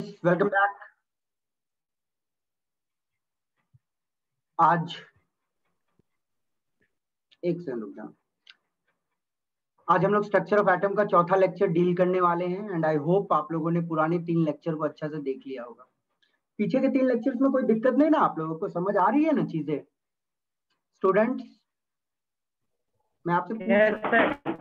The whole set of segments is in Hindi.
Welcome back. आज एक सेकंड रुक जाओ। आज हम लोग स्ट्रक्चर ऑफ एटम का चौथा लेक्चर डील करने वाले हैं एंड आई होप आप लोगों ने पुराने 3 लेक्चर को अच्छा से देख लिया होगा। पीछे के 3 लेक्चर्स में कोई दिक्कत नहीं ना? आप लोगों को समझ आ रही है ना चीजें? स्टूडेंट्स, मैं आपसे पूछ रहा हूं,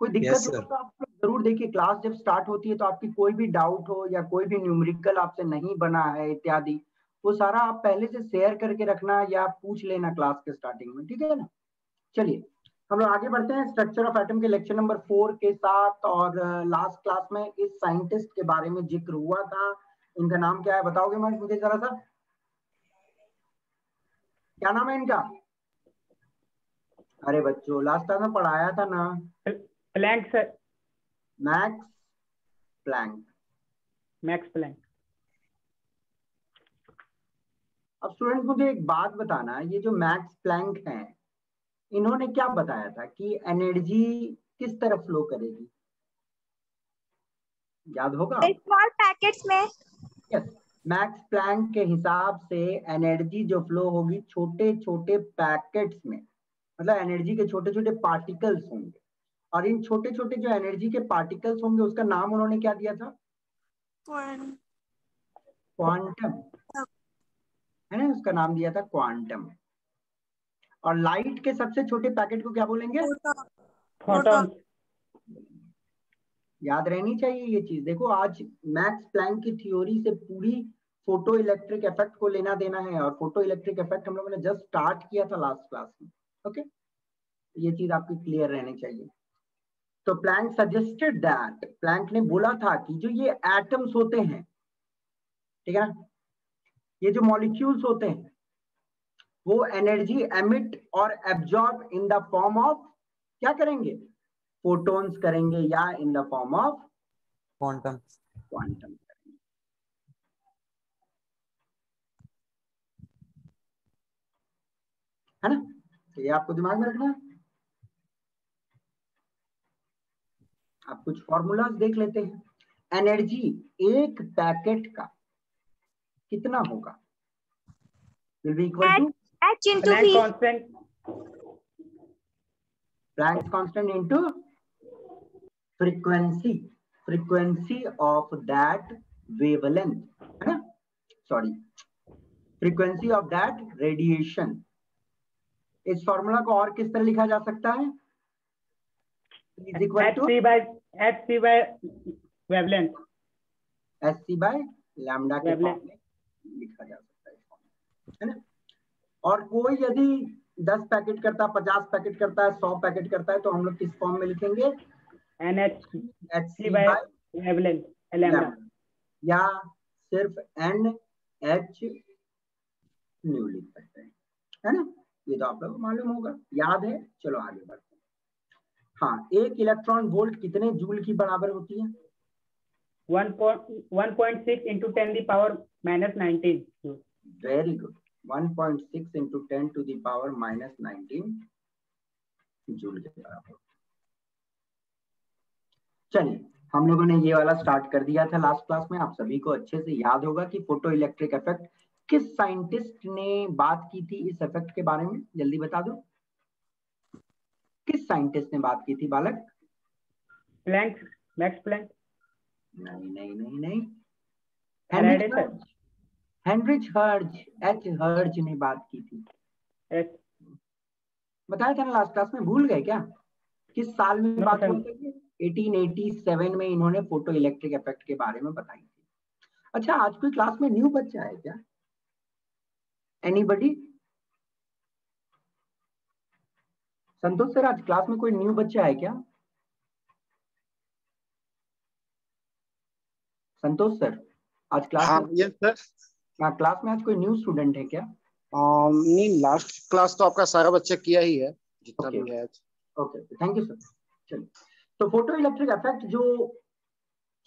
कोई दिक्कत हो तो आप लोग जरूर देखिए। क्लास जब स्टार्ट होती है तो आपकी कोई भी डाउट हो या कोई भी न्यूमेरिकल आपसे नहीं बना है इत्यादि, वो सारा आप पहले से शेयर करके रखना या पूछ लेना क्लास के स्टार्टिंग में, ठीक है ना? चलिए हम लोग आगे बढ़ते हैं स्ट्रक्चर ऑफ एटम के लेक्चर नंबर 4 के साथ। और लास्ट क्लास में इस साइंटिस्ट के बारे में जिक्र हुआ था। इनका नाम क्या है बताओगे मुझे जरा सा? क्या नाम है इनका? अरे बच्चों, लास्ट टाइम में पढ़ाया था ना। Planck sir. Max Planck. Max Planck. अब स्टूडेंट मुझे एक बात बताना, ये जो मैक्स प्लैंक हैं, इन्होंने क्या बताया था कि एनर्जी किस तरफ फ्लो करेगी? याद होगा? स्मॉल पैकेट्स में। यस, मैक्स प्लैंक के हिसाब से एनर्जी जो फ्लो होगी छोटे छोटे पैकेट्स में, मतलब एनर्जी के छोटे छोटे पार्टिकल्स होंगे। और इन छोटे छोटे जो एनर्जी के पार्टिकल्स होंगे उसका नाम उन्होंने क्या दिया था? क्वांटम, है ना? उसका नाम दिया था क्वांटम। और लाइट के सबसे छोटे पैकेट को क्या बोलेंगे? फोटॉन। याद रहनी चाहिए ये चीज। देखो आज मैक्स प्लैंक की थ्योरी से पूरी फोटो इलेक्ट्रिक इफेक्ट को लेना देना है, और फोटो इलेक्ट्रिक इफेक्ट हम लोगों ने जस्ट स्टार्ट किया था लास्ट क्लास में। ओके, ये चीज आपकी क्लियर रहनी चाहिए। तो प्लैंक सजेस्टेड दैट, प्लैंक ने बोला था कि जो ये एटम्स होते हैं, ठीक है ना, ये जो मॉलिक्यूल्स होते हैं वो एनर्जी एमिट और absorb in the form of क्या करेंगे? फोटोन्स करेंगे, या in the form of quantum. Quantum करेंगे, है ना? तो ये आपको दिमाग में रखना है। आप कुछ फॉर्मूलाज देख लेते हैं। एनर्जी एक पैकेट का कितना होगा? Will be equal to H into Planck V. Constant. Planck's constant into frequency of that wavelength, है ना? Sorry, frequency of that radiation. इस फॉर्मूला को और किस तरह लिखा जा सकता है? Is equal to hc by wavelength. hc by lambda के फॉर्म में लिखा जा सकता है ना? और कोई यदि 10 पैकेट करता है, 50 पैकेट करता है, 100 पैकेट करता है, तो हम लोग किस फॉर्म में लिखेंगे? NH बाय वेवलेंथ लैम्डा, या सिर्फ NH न्यू लिख सकते हैं, है ना? ये तो आप लोगों को मालूम होगा, याद है। चलो आगे बढ़ते हैं। हाँ, एक इलेक्ट्रॉन वोल्ट कितने जूल की बराबर होती है? 1.6 into 10 the power minus 19। Very good, 1.6 into 10 to the power minus 19 joule के बराबर। चलिए, हम लोगों ने ये वाला स्टार्ट कर दिया था लास्ट क्लास में। आप सभी को अच्छे से याद होगा कि फोटो इलेक्ट्रिक इफेक्ट किस साइंटिस्ट ने बात की थी इस इफेक्ट के बारे में? जल्दी बता दो, किस साइंटिस्ट ने बात की थी बालक? Planck, Max Planck. नहीं नहीं नहीं नहीं, हेनरिच हर्ट्ज ने बात की थी। बताया था ना लास्ट क्लास में, भूल गए क्या? किस साल में बात हुई थी? 1887 में इन्होंने फोटो इलेक्ट्रिक इफेक्ट के बारे में बताई थी। अच्छा, आज कोई क्लास में न्यू बच्चा है क्या? एनीबडी? संतोष सर, आज क्लास में कोई न्यू बच्चा है क्या? संतोष सर, आज क्लास में यस सर। हाँ, क्लास में आज कोई न्यू स्टूडेंट है क्या? नहीं, लास्ट क्लास तो आपका सारा बच्चा किया ही है, जितना भी है। Okay, thank you sir. चलिए, तो फोटो इलेक्ट्रिक इफेक्ट जो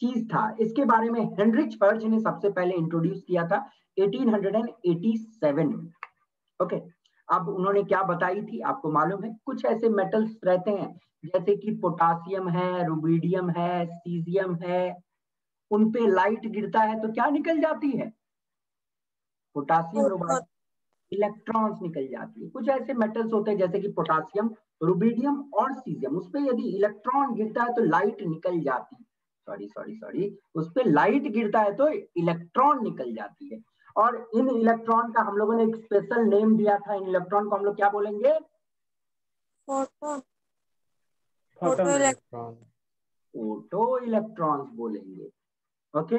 चीज था, इसके बारे में हेनरिच हर्ट्ज ने सबसे पहले इंट्रोड्यूस किया था 1887 में। ओके, अब उन्होंने क्या बताई थी आपको मालूम है? कुछ ऐसे मेटल्स रहते हैं जैसे कि पोटासियम है, रुबिडियम है, सीजियम है, उन पे लाइट गिरता है तो क्या निकल जाती है? पोटासियम रुबाइड, इलेक्ट्रॉन्स निकल जाती है। कुछ ऐसे मेटल्स होते हैं जैसे कि पोटासियम, रुबिडियम और सीजियम, उस पे यदि इलेक्ट्रॉन गिरता है तो लाइट निकल जाती है। सॉरी, उस पे लाइट गिरता है तो इलेक्ट्रॉन निकल जाती है। और इन इलेक्ट्रॉन का हम लोगों ने एक स्पेशल नेम दिया था। इन इलेक्ट्रॉन को हम लोग क्या बोलेंगे? फोटो इलेक्ट्रॉन्स बोलेंगे। ओके।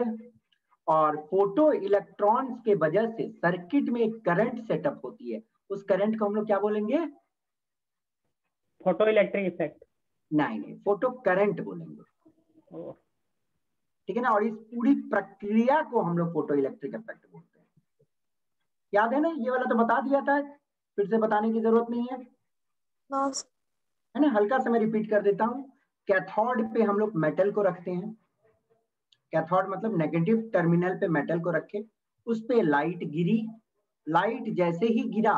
और फोटो इलेक्ट्रॉन्स के वजह से सर्किट में एक करंट सेटअप होती है, उस करंट को हम लोग क्या बोलेंगे? Photo electric effect. नहीं, फोटो करंट बोलेंगे। ठीक है ना। और इस पूरी प्रक्रिया को हम लोग फोटो इलेक्ट्रिक इफेक्ट बोलते हैं। याद है ना? ये वाला तो बता दिया था, फिर से बताने की जरूरत नहीं है, है ना। हल्का सा मैं रिपीट कर देता हूँ। कैथोड पे हम लोग मेटल को रखते हैं। कैथोड मतलब नेगेटिव टर्मिनल पे मेटल को रखे, उस पे लाइट गिरी। लाइट जैसे ही गिरा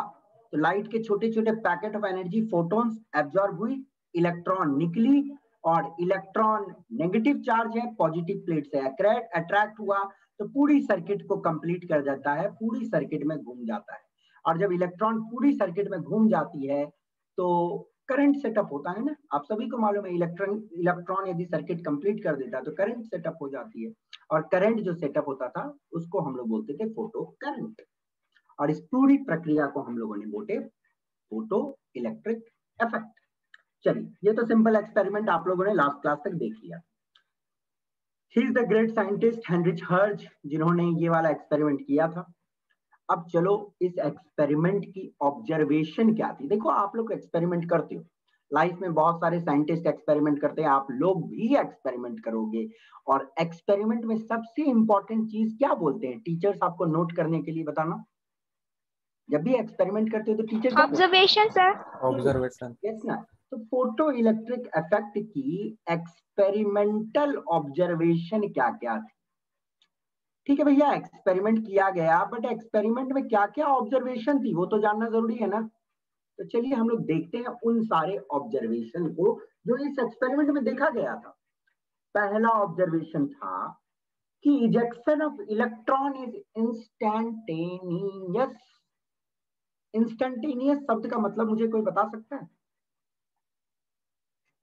तो लाइट के छोटे छोटे packet of energy photons absorb हुई, इलेक्ट्रॉन निकली, और इलेक्ट्रॉन नेगेटिव चार्ज है, पॉजिटिव प्लेट से अट्रैक्ट हुआ तो पूरी सर्किट को कंप्लीट कर देता है, पूरी सर्किट में घूम जाता है। और जब इलेक्ट्रॉन पूरी सर्किट में घूम जाती है तो करंट सेटअप होता है ना। आप सभी को मालूम है, इलेक्ट्रॉन यदि सर्किट कंप्लीट कर देता है तो करंट सेटअप हो जाती है। और करंट जो सेटअप होता था उसको हम लोग बोलते थे फोटो करंट। और इस पूरी प्रक्रिया को हम लोगों ने बोले फोटो इलेक्ट्रिक इफेक्ट। चलिए, ये तो सिंपल एक्सपेरिमेंट आप लोगों ने लास्ट क्लास तक देख लिया। He is the great scientist Heinrich hertz, जिन्होंने ये वाला एक्सपेरिमेंट किया था। अब चलो इस एक्सपेरिमेंट की ऑब्जर्वेशन क्या थी। देखो, आप लोग एक्सपेरिमेंट करते हो, लाइफ में बहुत सारे साइंटिस्ट एक्सपेरिमेंट करते हैं, आप लोग भी एक्सपेरिमेंट करोगे। और एक्सपेरिमेंट में सबसे इंपॉर्टेंट चीज क्या बोलते हैं टीचर्स आपको नोट करने के लिए? बताना। जब भी एक्सपेरिमेंट करते हो तो teacher observation sir. Observation. Yes ना। तो फोटो इलेक्ट्रिक इफेक्ट की एक्सपेरिमेंटल ऑब्जर्वेशन क्या क्या थी? ठीक है भैया, एक्सपेरिमेंट किया गया, बट एक्सपेरिमेंट में क्या क्या ऑब्जर्वेशन थी वो तो जानना जरूरी है ना। तो चलिए हम लोग देखते हैं उन सारे ऑब्जर्वेशन को जो इस एक्सपेरिमेंट में देखा गया था। पहला ऑब्जर्वेशन था कि ejection of electron is instantaneous. Instantaneous शब्द का मतलब मुझे कोई बता सकता है?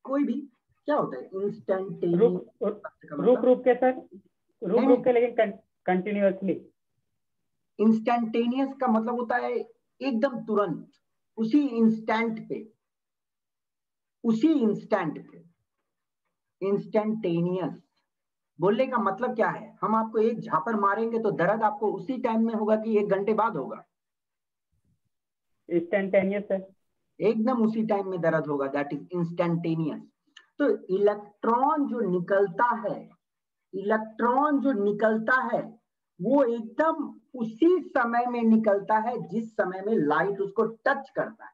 कोई भी? क्या होता है इंस्टैंटेनियस शब्द का मतलब? रुक के सर, रुक के, लेकिन कंटिन्यूअसली। इंस्टैंटेनियस का मतलब होता है एकदम तुरंत, उसी इंस्टेंट पे, उसी इंस्टेंट पे। इंस्टैंटेनियस बोलने का मतलब क्या है? हम आपको एक झापड़ मारेंगे तो दर्द आपको उसी टाइम में होगा कि 1 घंटे बाद होगा? इंस्टेंटेनियस है, एकदम उसी टाइम में दर्द होगा, दैट इज इंस्टैंटेनियस। तो इलेक्ट्रॉन जो निकलता है, इलेक्ट्रॉन जो निकलता है वो एकदम उसी समय में निकलता है जिस समय में लाइट उसको टच करता है।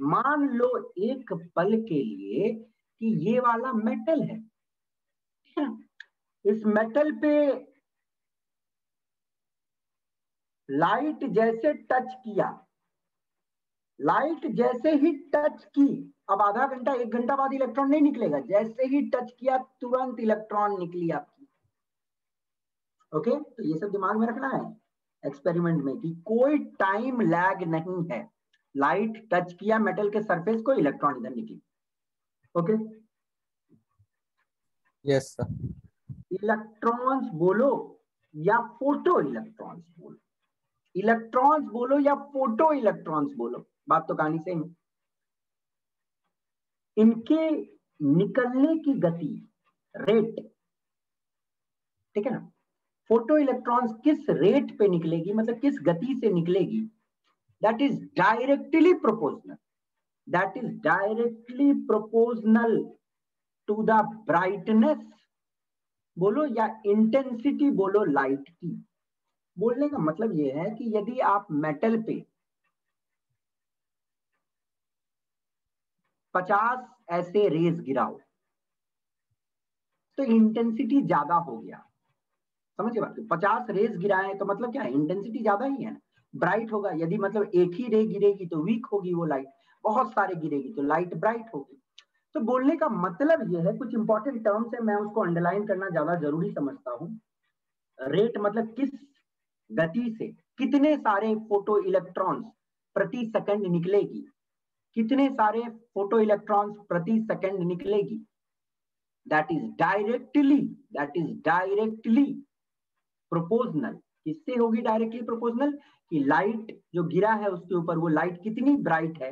मान लो एक पल के लिए कि ये वाला मेटल है, इस मेटल पे लाइट जैसे टच किया, लाइट जैसे ही टच की, अब आधा घंटा 1 घंटा बाद इलेक्ट्रॉन नहीं निकलेगा, जैसे ही टच किया तुरंत इलेक्ट्रॉन निकली आपकी। ओके, तो ये सब दिमाग में रखना है एक्सपेरिमेंट में कि कोई टाइम लैग नहीं है। लाइट टच किया मेटल के सरफेस को, इलेक्ट्रॉन इधर निकली। Okay, yes sir. इलेक्ट्रॉन्स बोलो या फोटो इलेक्ट्रॉन्स बोलो, इलेक्ट्रॉन्स बोलो या फोटो इलेक्ट्रॉन्स बोलो, बात तो कहानी सेम है। इनके निकलने की गति, रेट, ठीक है ना। फोटो इलेक्ट्रॉन्स किस रेट पे निकलेगी, मतलब किस गति से निकलेगी, that is directly proportional, that is directly proportional to the brightness बोलो या इंटेंसिटी बोलो लाइट की। बोलने का मतलब यह है कि यदि आप मेटल पे 50 ऐसे रेज गिराओ तो इंटेंसिटी ज्यादा हो गया, समझिए बात। 50 रेज गिराए तो मतलब क्या है, इंटेंसिटी ज्यादा ही है ना, ब्राइट होगा। यदि मतलब एक ही रे गिरेगी तो वीक होगी वो लाइट, बहुत सारे गिरेगी तो लाइट ब्राइट होगी। तो बोलने का मतलब यह है, कुछ इंपॉर्टेंट टर्म्स है, मैं उसको अंडरलाइन करना ज्यादा जरूरी समझता हूं रेट मतलब किस गति से कितने सारे फोटो इलेक्ट्रॉन्स प्रति सेकंड निकलेगी, कितने सारे फोटो इलेक्ट्रॉन्स प्रति सेकंड निकलेगी, दैट इज डायरेक्टली प्रोपोर्शनल। किससे होगी डायरेक्टली प्रोपोर्शनल? कि लाइट जो गिरा है उसके ऊपर वो लाइट कितनी ब्राइट है,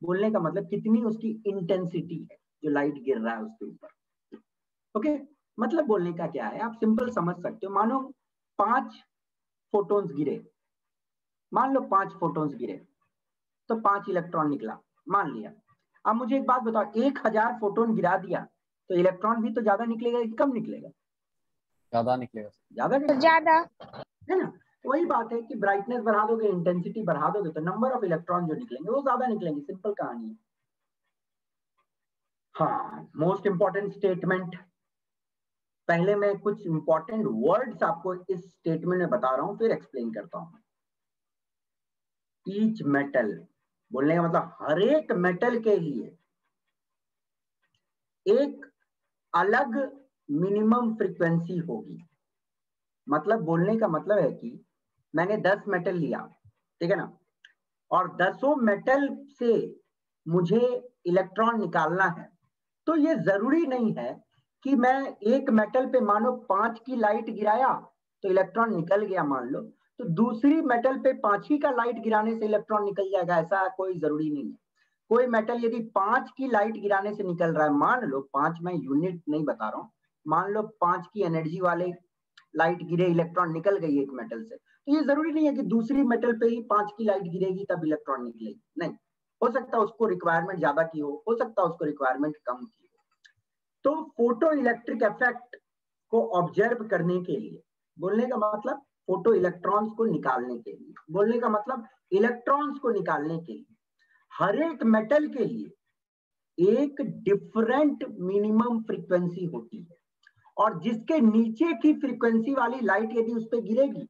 बोलने का मतलब कितनी उसकी इंटेंसिटी है जो लाइट गिर रहा है उसके ऊपर। ओके, मतलब बोलने का क्या है, आप सिंपल समझ सकते हो। मानो 5 फोटोन्स गिरे, मान लो 5 फोटोन्स गिरे तो 5 इलेक्ट्रॉन निकला, मान लिया। अब मुझे एक बात बताओ, 1000 फोटोन गिरा दिया तो इलेक्ट्रॉन भी तो ज्यादा निकलेगा कि कम निकलेगा? ज्यादा निकलेगा। ज्यादा है ना। वही बात है कि ब्राइटनेस बढ़ा दोगे, इंटेंसिटी बढ़ा दोगे तो नंबर ऑफ इलेक्ट्रॉन जो निकलेंगे वो ज्यादा निकलेंगे, सिंपल कहानी है। हाँ, मोस्ट इंपॉर्टेंट स्टेटमेंट, पहले मैं कुछ इंपॉर्टेंट वर्ड्स आपको इस स्टेटमेंट में बता रहा हूं, फिर एक्सप्लेन करता हूं। ईच मेटल, बोलने का मतलब हर एक मेटल के लिए एक अलग मिनिमम फ्रीक्वेंसी होगी। मतलब बोलने का मतलब है कि मैंने 10 मेटल लिया, ठीक है ना, और 10 मेटल से मुझे इलेक्ट्रॉन निकालना है, तो ये जरूरी नहीं है कि मैं एक मेटल पे मानो 5 की लाइट गिराया तो इलेक्ट्रॉन निकल गया मान लो, तो दूसरी मेटल पे 5 ही का लाइट गिराने से इलेक्ट्रॉन निकल जाएगा, ऐसा कोई जरूरी नहीं है। कोई मेटल यदि 5 की लाइट गिराने से निकल रहा है, मान लो 5, मैं यूनिट नहीं बता रहा हूं, मान लो 5 की एनर्जी वाले लाइट गिरे, इलेक्ट्रॉन निकल गई एक मेटल से, तो ये जरूरी नहीं है कि दूसरी मेटल पे ही 5 की लाइट गिरेगी तब इलेक्ट्रॉन निकलेगी, नहीं। हो सकता है उसको रिक्वायरमेंट ज्यादा की हो सकता है उसको रिक्वायरमेंट कम की हो। तो फोटो इलेक्ट्रिक इफेक्ट को ऑब्जर्व करने के लिए, बोलने का मतलब फोटो इलेक्ट्रॉन्स को निकालने के लिए, बोलने का मतलब इलेक्ट्रॉन्स को निकालने के लिए हर एक मेटल के लिए एक डिफरेंट मिनिमम फ्रीक्वेंसी होती है, और जिसके नीचे की फ्रीक्वेंसी वाली लाइट यदि उस पर गिरेगी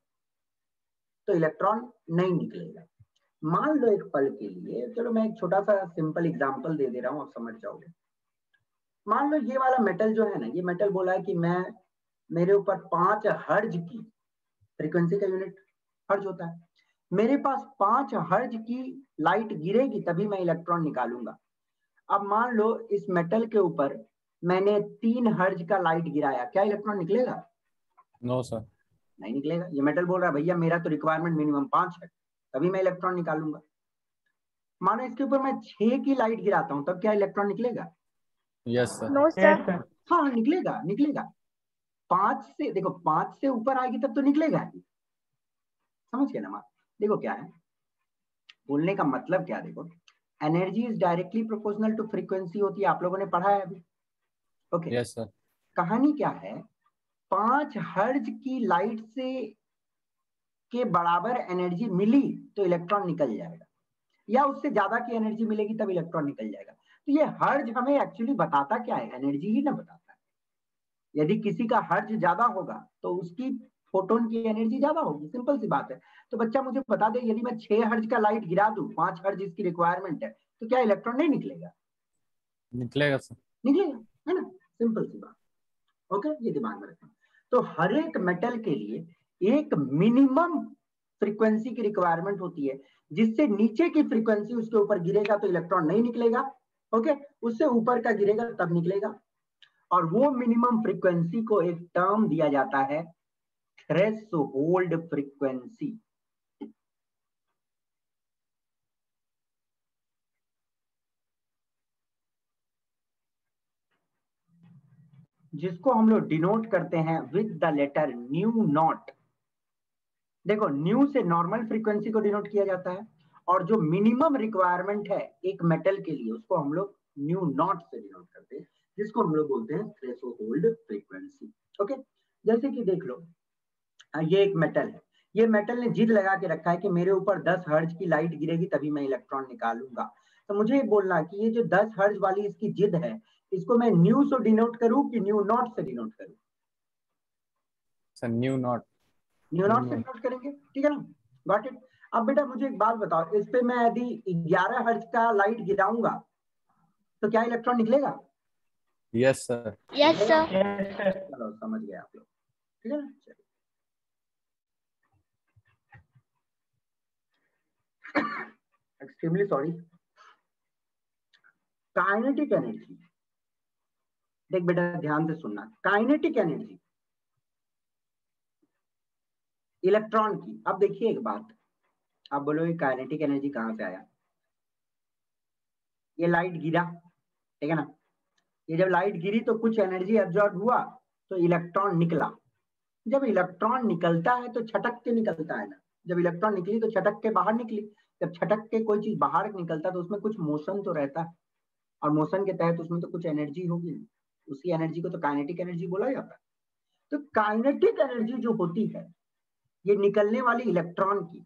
तो इलेक्ट्रॉन नहीं निकलेगा। मान लो एक पल के लिए, चलो मैं एक छोटा सा सिंपल एग्जांपल दे रहा हूं, आप समझ जाओगे। मान लो ये वाला मेटल जो है ना, ये मेटल बोला है कि मैं, मेरे ऊपर 5 हर्ज की फ्रीक्वेंसी का यूनिट हर्ज होता है, मेरे पास 5 हर्ज की लाइट गिरेगी तभी मैं इलेक्ट्रॉन निकालूंगा। अब मान लो इस मेटल के ऊपर मैंने 3 हर्ज का लाइट गिराया, क्या इलेक्ट्रॉन निकलेगा? नो सर, नहीं निकलेगा। ये मेटल बोल रहा है भैया मेरा तो रिक्वायरमेंट मिनिमम 5 है, तभी मैं इलेक्ट्रॉन निकालूंगा। मानो इसके ऊपर मैं 6 की लाइट गिराता हूं, तब क्या इलेक्ट्रॉन निकलेगा? Yes sir. No sir. हाँ निकलेगा, निकलेगा। 5 से देखो, 5 से ऊपर आएगी तब तो निकलेगा ही, समझ गए ना बात? देखो क्या है, बोलने का मतलब क्या, देखो energy is directly proportional to frequency होती है, आप लोगों ने पढ़ा है अभी। Okay, yes sir. कहानी क्या है, 5 हर्ज की लाइट से के बराबर एनर्जी मिली तो इलेक्ट्रॉन निकल जाएगा, या उससे ज्यादा की एनर्जी मिलेगी तब इलेक्ट्रॉन निकल जाएगा। तो ये हर्ज हमें एक्चुअली बताता क्या है? एनर्जी ही ना बताता है। यदि किसी का हर्ज ज्यादा होगा तो उसकी फोटोन की एनर्जी ज्यादा होगी, सिंपल सी बात है। तो बच्चा मुझे बता दे, यदि मैं 6 हर्ज का लाइट गिरा दूं, 5 हर्ज इसकी रिक्वायरमेंट है, तो क्या इलेक्ट्रॉन नहीं निकलेगा? निकलेगा सर। निकलेगा, है ना, सिंपल सी बात। ओके, ये दिमाग में रखना। तो हर एक मेटल के लिए एक मिनिमम फ्रीक्वेंसी की रिक्वायरमेंट होती है, जिससे नीचे की फ्रीक्वेंसी उसके ऊपर गिरेगा तो इलेक्ट्रॉन नहीं निकलेगा, ओके, उससे ऊपर का गिरेगा तब निकलेगा। और वो मिनिमम फ्रीक्वेंसी को एक टर्म दिया जाता है थ्रेशोल्ड फ्रीक्वेंसी। जिसको हम लोग डिनोट करते हैं with the letter nu not. देखो, न्यू से नॉर्मल फ्रीक्वेंसी को डिनोट किया जाता है, और जो मिनिमम रिक्वायरमेंट है एक मेटल के लिए उसको हम लोग न्यू नॉट से डिनोट करते हैं, जिसको हम लोग बोलते हैं थ्रेशोल्ड फ्रीक्वेंसी। ओके, जैसे कि देख लो, ये एक मेटल है, ये मेटल ने जिद लगा के रखा है कि मेरे ऊपर 10 हर्ज की लाइट गिरेगी तभी मैं इलेक्ट्रॉन निकालूंगा। तो मुझे बोलना कि ये जो 10 हर्ज वाली इसकी जिद है, इसको मैं न्यू से डिनोट करूं कि न्यू नॉट से डिनोट करूं? Sir new not. New not से डिनोट करेंगे, ठीक है ना, गॉट इट। अब बेटा मुझे एक बात बताओ, इस पे मैं यदि 11 हर्ज का लाइट गिराऊंगा तो क्या इलेक्ट्रॉन निकलेगा? Yes sir. Yes sir. चलो समझ गए आप लोग, ठीक है ना। चलिए, एक्सट्रीमली सॉरी। काइनेटिक एनर्जी, देख बेटा ध्यान से सुनना, काइनेटिक एनर्जी इलेक्ट्रॉन की। अब देखिए एक बात, आप बोलोगे काइनेटिक एनर्जी कहां से आया? ये लाइट गिरा, ठीक है ना, ये जब लाइट गिरी तो कुछ एनर्जी एब्जॉर्ब हुआ तो इलेक्ट्रॉन निकला। जब इलेक्ट्रॉन निकलता है तो छटक के निकलता है ना, जब इलेक्ट्रॉन निकली तो छटक के बाहर निकली। जब छटक के कोई चीज बाहर निकलता है तो उसमें कुछ मोशन तो रहता है, और मोशन के तहत उसमें तो कुछ एनर्जी होगी, उसी एनर्जी को तो काइनेटिक एनर्जी बोला जाता है। तो काइनेटिक एनर्जी जो होती है ये निकलने वाली इलेक्ट्रॉन की,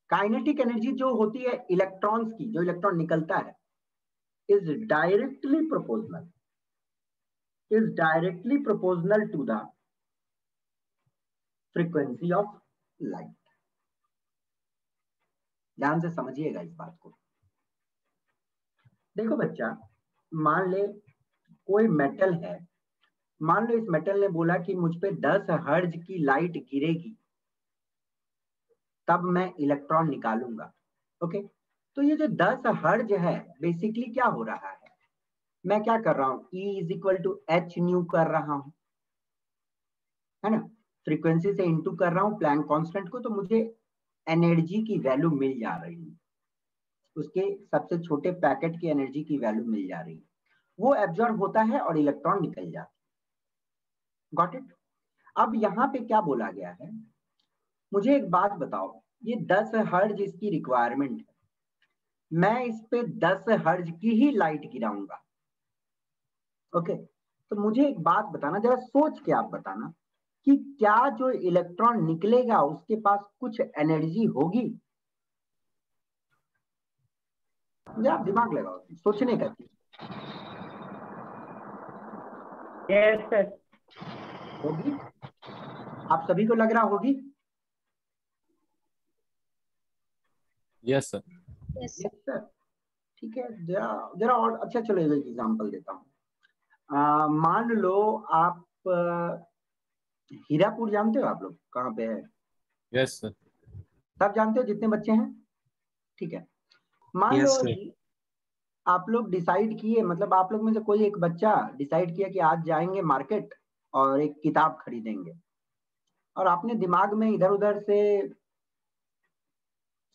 काइनेटिक एनर्जी जो होती है इलेक्ट्रॉन्स की, जो इलेक्ट्रॉन निकलता है, is directly proportional to the frequency of light. ध्यान से समझिएगा इस बात को। देखो बच्चा, मान ले कोई मेटल है, मान लो इस मेटल ने बोला कि मुझ पे 10 हर्ट्ज की लाइट गिरेगी तब मैं इलेक्ट्रॉन निकालूंगा। ओके, तो ये जो 10 हर्ट्ज है बेसिकली क्या हो रहा है, मैं क्या कर रहा हूं, E is equal to H nu कर रहा हूं, है ना, फ्रीक्वेंसी से इनटू कर रहा हूं प्लैंक कांस्टेंट को, तो मुझे एनर्जी की वैल्यू मिल जा रही है, उसके सबसे छोटे पैकेट की एनर्जी की वैल्यू मिल जा रही है, वो एब्जॉर्ब होता है और इलेक्ट्रॉन निकल जाता है। Got it? अब यहाँ पे क्या बोला गया है, मुझे एक बात बताओ, ये 10 हर्ट्ज इसकी रिक्वायरमेंट है, मैं इस पे 10 हर्ट्ज की ही लाइट गिराऊंगा। ओके, तो मुझे एक बात बताना, जरा सोच के आप बताना कि क्या जो इलेक्ट्रॉन निकलेगा उसके पास कुछ एनर्जी होगी? मुझे आप दिमाग लगाओ, सोचने का। Yes sir. होगी? आप सभी को लग रहा होगी? Yes sir. Yes yes sir, ठीक है। जरा जरा और अच्छा, चलो एक एग्जांपल देता हूँ। मान लो आप हीरापुर जानते हो आप लोग कहाँ पे है? Yes sir. सब जानते हो जितने बच्चे हैं? ठीक है, मान लो आप लोग डिसाइड किए, मतलब आप लोग में से कोई एक बच्चा डिसाइड किया कि आज जाएंगे मार्केट और एक किताब खरीदेंगे, और आपने दिमाग में इधर उधर से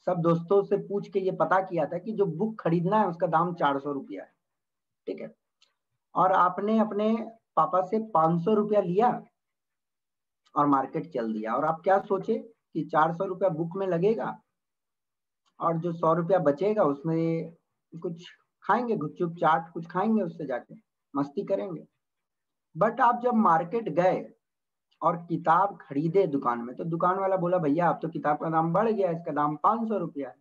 सब दोस्तों से पूछ के ये पता किया था कि जो बुक खरीदना है उसका दाम 400 रुपया है, ठीक है, और आपने अपने पापा से 500 रुपया लिया और मार्केट चल दिया, और आप क्या सोचे कि 400 रुपया बुक में लगेगा और जो 100 रुपया बचेगा उसमें कुछ खाएंगे, गुपचुप चाट कुछ खाएंगे, उससे जाके मस्ती करेंगे। बट आप जब मार्केट गए और किताब खरीदे दुकान में, तो दुकान वाला बोला भैया अब तो किताब का दाम बढ़ गया, इसका दाम 500 रुपया है।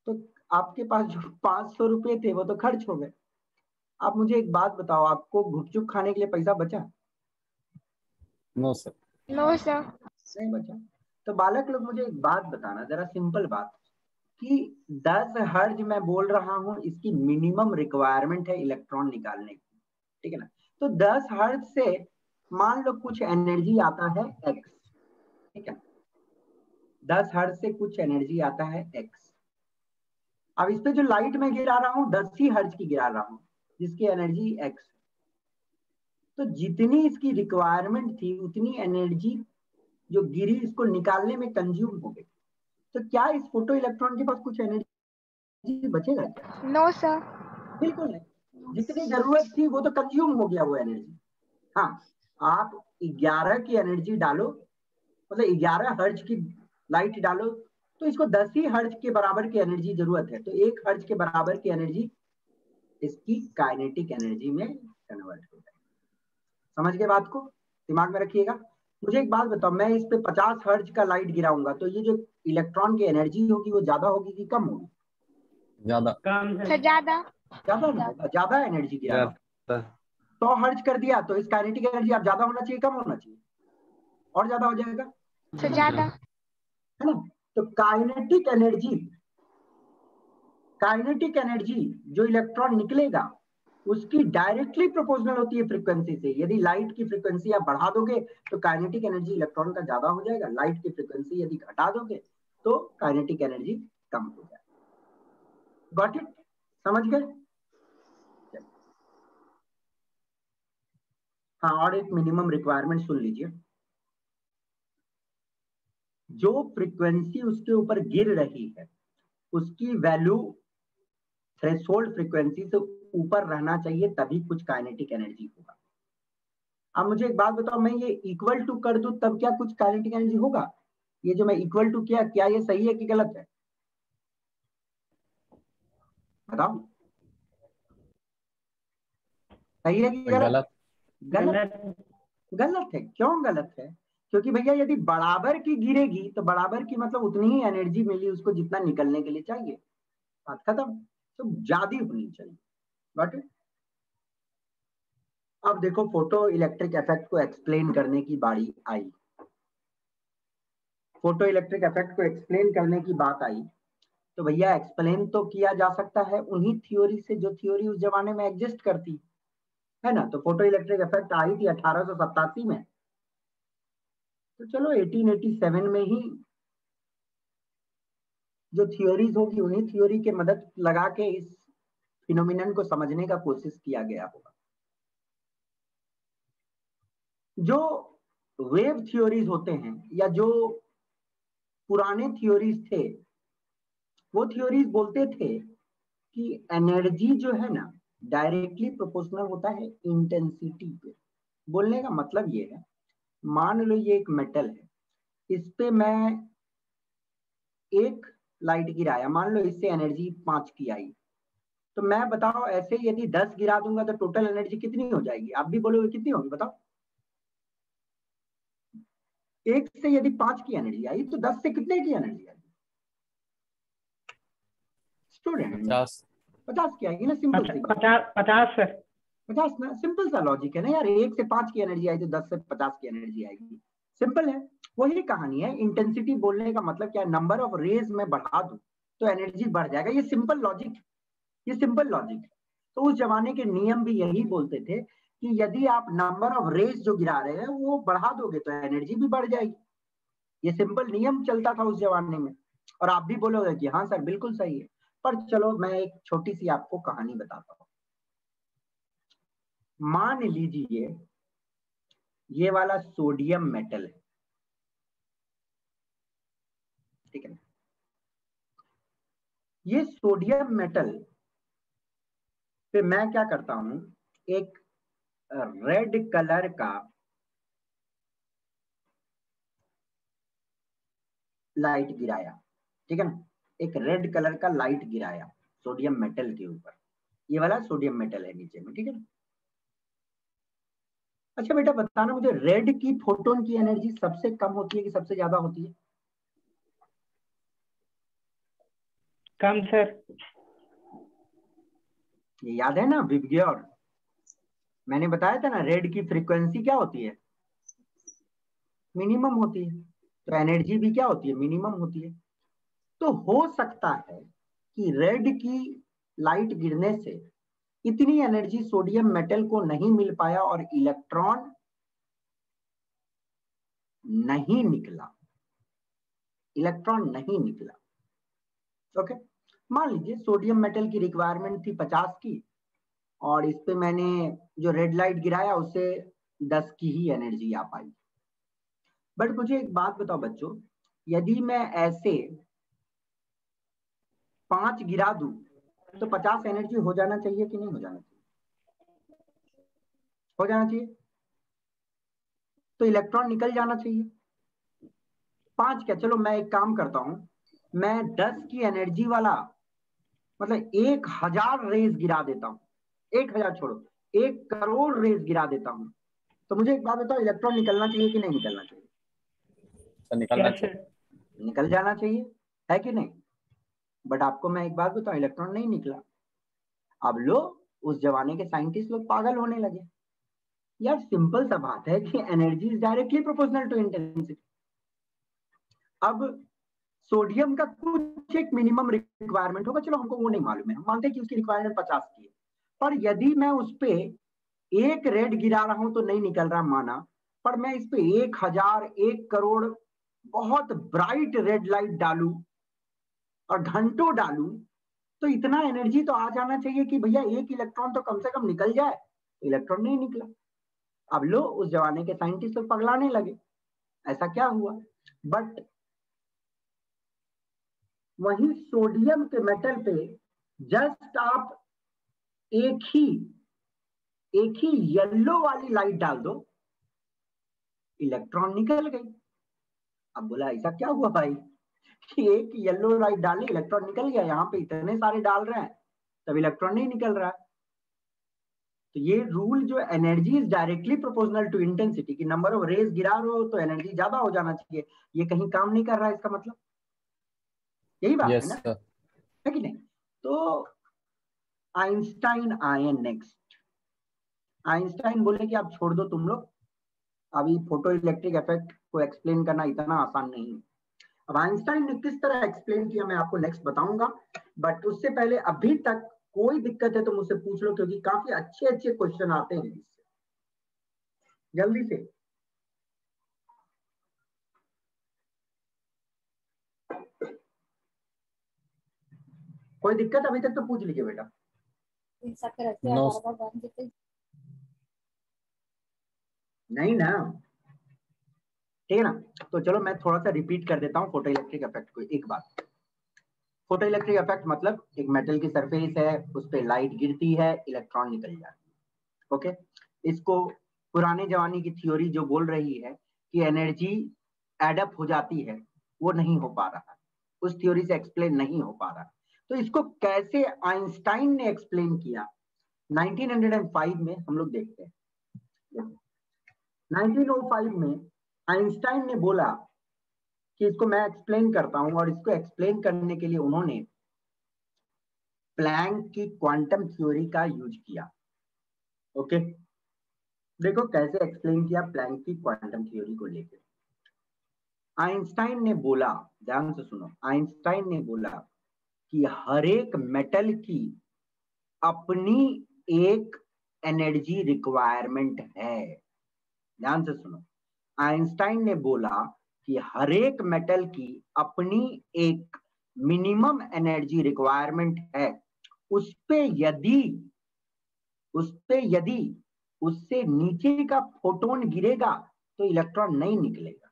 तो आपके पास जो 500 रुपये थे वो तो खर्च हो गए। आप मुझे एक बात बताओ, आपको गुपचुप खाने के लिए पैसा बचा? No sir. No sir. नहीं बचा। तो बालक लोग मुझे एक बात बताना, जरा सिंपल बात, कि 10 हर्ट्ज मैं बोल रहा हूं इसकी मिनिमम रिक्वायरमेंट है इलेक्ट्रॉन निकालने की, ठीक है ना। तो 10 हर्ट्ज से मान लो कुछ एनर्जी आता है एक्स, ठीक है, 10 हर्ट्ज से कुछ एनर्जी आता है एक्स। अब इस पे जो लाइट में गिरा रहा हूं 10 ही हर्ट्ज की गिरा रहा हूं जिसकी एनर्जी एक्स, तो जितनी इसकी रिक्वायरमेंट थी उतनी एनर्जी जो गिरी इसको निकालने में कंज्यूम हो गई। तो क्या इस फोटो इलेक्ट्रॉन के पास कुछ एनर्जी बचेगा क्या? No sir. बिल्कुल नहीं, जितनी जरूरत थी वो तो कंज्यूम हो गया वो एनर्जी। हाँ, आप 11 की एनर्जी डालो, मतलब 11 हर्ट्ज की लाइट डालो, तो इसको 10 ही हर्ट्ज के बराबर की एनर्जी जरूरत है, तो 1 हर्ट्ज के बराबर की एनर्जी इसकी काइनेटिक एनर्जी में कन्वर्ट हो जाएगी। समझ गए बात को? दिमाग में रखिएगा। मुझे एक बात बताओ, मैं इस पे 50 हर्ट्ज का लाइट गिराऊंगा तो ये जो इलेक्ट्रॉन की एनर्जी होगी वो ज्यादा होगी कि कम होगी? ज्यादा। कम सर ज्यादा। ज्यादा एनर्जी गिरा रहा हूं। 100 हर्ट्ज कर दिया तो इस काइनेटिक एनर्जी अब ज्यादा होना चाहिए कम होना चाहिए? और ज्यादा हो जाएगा, सर ज्यादा। है ना। तो काइनेटिक एनर्जी जो इलेक्ट्रॉन निकलेगा उसकी डायरेक्टली प्रोपोर्शनल होती है फ्रीक्वेंसी से। यदि लाइट की फ्रीक्वेंसी आप बढ़ा दोगे तो काइनेटिक एनर्जी इलेक्ट्रॉन का ज्यादा हो जाएगा, लाइट की फ्रीक्वेंसी यदि घटा दोगे तो काइनेटिक एनर्जी कम हो जाए। Got it? समझ गए? हाँ, और एक मिनिमम रिक्वायरमेंट सुन लीजिए। जो फ्रीक्वेंसी उसके ऊपर गिर रही है उसकी वैल्यू थ्रेशोल्ड फ्रीक्वेंसी से ऊपर रहना चाहिए, तभी कुछ काइनेटिक एनर्जी होगा। अब मुझे एक बात बताओ, मैं ये इक्वल टू कर दूं तब क्या कुछ काइनेटिक एनर्जी होगा? ये जो मैं इक्वल टू किया, क्या ये सही है कि गलत है? बताओ, सही है कि गलत? गलत गलत है। क्यों गलत है? क्योंकि भैया यदि बराबर की गिरेगी तो बराबर की मतलब उतनी ही एनर्जी मिली उसको जितना निकलने के लिए चाहिए। बात खत्म। तो ज्यादा होनी चाहिए। बट अब देखो, फोटो इलेक्ट्रिक इफेक्ट को एक्सप्लेन करने की बारी आई। फोटो इलेक्ट्रिक इफेक्ट को एक्सप्लेन करने की बात आई तो भैया एक्सप्लेन तो किया जा सकता है उन्हीं थ्योरी से जो थ्योरी उस जमाने में एग्जिस्ट करती है ना। तो फोटो इलेक्ट्रिक इफेक्ट आई थी 1887 में। तो चलो 1887 में ही जो थ्योरीज होगी उन्हीं थ्योरी के मदद लगा के इस फिनोमिनन को समझने का कोशिश किया गया होगा। जो वेव थ्योरीज होते हैं या जो पुराने थ्योरीज थे, वो थ्योरीज बोलते थे कि एनर्जी जो है ना डायरेक्टली प्रोपोर्शनल होता है इंटेंसिटी पे। बोलने का मतलब ये है, मान लो ये एक मेटल है, इस पे मैं एक लाइट गिराया, मान लो इससे एनर्जी 5 की आई, तो मैं बताओ ऐसे यदि 10 गिरा दूंगा तो टोटल एनर्जी कितनी हो जाएगी? आप भी बोलोगे कितनी होगी? बताओ। एक से यदि 5 की एनर्जी आई तो 10 से कितने की एनर्जी आई? स्टूडेंट 50 की आएगी ना। सिंपल सी बात। 50 सर। 50 ना, सिंपल सा लॉजिक है ना यार। 1 से 5 की एनर्जी आई तो 10 से 50 की एनर्जी आएगी। सिंपल है। वही कहानी है। इंटेंसिटी बोलने का मतलब क्या है? नंबर ऑफ रेज में बढ़ा दूं तो एनर्जी बढ़ जाएगा। ये सिंपल लॉजिक है। ये सिंपल लॉजिक है। तो उस जमाने के नियम भी यही बोलते थे कि यदि आप नंबर ऑफ रेज जो गिरा रहे हैं वो बढ़ा दोगे तो एनर्जी भी बढ़ जाएगी। ये सिंपल नियम चलता था उस जमाने में। और आप भी बोलोगे कि हाँ सर बिल्कुल सही है। पर चलो मैं एक छोटी सी आपको कहानी बताता हूँ। मान लीजिए ये वाला सोडियम मेटल है, ठीक है। ये सोडियम मेटल पे मैं क्या करता हूं, एक रेड कलर का लाइट गिराया, ठीक है ना। एक रेड कलर का लाइट गिराया सोडियम मेटल के ऊपर। ये वाला सोडियम मेटल है नीचे में, ठीक है ना। अच्छा बेटा बताना मुझे, रेड की फोटोन की एनर्जी सबसे कम होती है कि सबसे ज्यादा होती है? कम सर। ये याद है ना विबग्योर? मैंने बताया था ना रेड की फ्रीक्वेंसी क्या होती है? मिनिमम होती है। तो एनर्जी भी क्या होती है? मिनिमम होती है। तो हो सकता है कि रेड की लाइट गिरने से इतनी एनर्जी सोडियम मेटल को नहीं मिल पाया और इलेक्ट्रॉन नहीं निकला। इलेक्ट्रॉन नहीं निकला। ओके। मान लीजिए सोडियम मेटल की रिक्वायरमेंट थी 50 की और इस पे मैंने जो रेड लाइट गिराया उससे 10 की ही एनर्जी आ पाई। बट मुझे एक बात बताओ बच्चों, यदि मैं ऐसे 5 गिरा दूं तो 50 एनर्जी हो जाना चाहिए कि नहीं हो जाना चाहिए? हो जाना चाहिए। तो इलेक्ट्रॉन निकल जाना चाहिए। 5 क्या, चलो मैं एक काम करता हूं, मैं 10 की एनर्जी वाला मतलब 1000 रेज गिरा देता हूं। 1000 छोड़ो, 1 करोड़ रेज गिरा देता हूं। तो मुझे एक बात बताओ, इलेक्ट्रॉन निकलना चाहिए कि नहीं निकलना चाहिए? निकलना यस चाहिए। सर। निकल जाना चाहिए, है कि नहीं? बट आपको मैं एक बात बताऊं, इलेक्ट्रॉन नहीं निकला। अब लोग उस जमाने के साइंटिस्ट लोग पागल होने लगे। यार सिंपल सा बात है कि energy is directly proportional to intensity. अब सोडियम का कुछ एक मिनिमम रिक्वायरमेंट होगा, चलो हमको वो नहीं मालूम है, हम मानते हैं कि उसकी रिक्वायरमेंट 50 की है। पर यदि मैं उस पे एक रेड गिरा रहा हूं तो नहीं निकल रहा माना, पर मैं इस पे 1000 1 करोड़ बहुत ब्राइट रेड लाइट डालूं और घंटों डालूं तो इतना एनर्जी तो आ जाना चाहिए कि भैया एक इलेक्ट्रॉन तो कम से कम निकल जाए। इलेक्ट्रॉन नहीं निकला। अब लो, उस जमाने के साइंटिस्ट तो पगलाने लगे, ऐसा क्या हुआ। बट वही सोडियम के मेटल पे जस्ट आप एक ही येलो वाली लाइट डाल दो, इलेक्ट्रॉन निकल गई। अब बोला ऐसा क्या हुआ भाई कि एक येलो लाइट डाली इलेक्ट्रॉन निकल गया, यहाँ पे इतने सारे डाल रहे हैं तब इलेक्ट्रॉन नहीं निकल रहा है। तो ये रूल जो energy is directly proportional to intensity, की नंबर ऑफ रेज गिरा रहे हो तो एनर्जी ज्यादा हो जाना चाहिए, ये कहीं काम नहीं कर रहा है, इसका मतलब यही बात है यस ना, सर। है कि नहीं। तो आइंस्टाइन आए नेक्स्ट। आइंस्टाइन बोले कि आप छोड़ दो तुम लोग, अभी फोटो इलेक्ट्रिक इफेक्ट को एक्सप्लेन करना इतना आसान नहीं है। अब आइंस्टाइन ने किस तरह एक्सप्लेन किया मैं आपको नेक्स्ट बताऊंगा, बट उससे पहले अभी तक कोई दिक्कत है तो मुझसे पूछ लो, क्योंकि काफी अच्छे अच्छे क्वेश्चन आते हैं इससे, जल्दी से। कोई दिक्कत अभी तक तो पूछ लीजिए बेटा। नो नहीं ना, ठीक है ना। तो चलो मैं थोड़ा सा रिपीट कर देता हूँ फोटो इलेक्ट्रिक इफेक्ट को। एक बात, फोटो इलेक्ट्रिक इफेक्ट मतलब एक मेटल की सरफेस है, उस पर लाइट गिरती है, इलेक्ट्रॉन निकल जाती है। ओके, इसको पुराने जमाने की थ्योरी जो बोल रही है कि एनर्जी एडअप हो जाती है, वो नहीं हो पा रहा, उस थ्योरी से एक्सप्लेन नहीं हो पा रहा। तो इसको कैसे आइंस्टाइन ने एक्सप्लेन किया 1905 में हम लोग देखते हैं। 1905 में आइंस्टाइन ने बोला कि इसको मैं एक्सप्लेन करता हूं, और इसको एक्सप्लेन करने के लिए उन्होंने प्लैंक की क्वांटम थ्योरी का यूज किया। ओके, देखो कैसे एक्सप्लेन किया प्लैंक की क्वांटम थ्योरी को लेकर। आइंस्टाइन ने बोला, ध्यान से सुनो, आइंस्टाइन ने बोला कि हर एक मेटल की अपनी एक एनर्जी रिक्वायरमेंट है। ध्यान से सुनो, आइंस्टाइन ने बोला कि हर एक मेटल की अपनी एक मिनिमम एनर्जी रिक्वायरमेंट है, उस पे यदि उससे नीचे का फोटोन गिरेगा तो इलेक्ट्रॉन नहीं निकलेगा।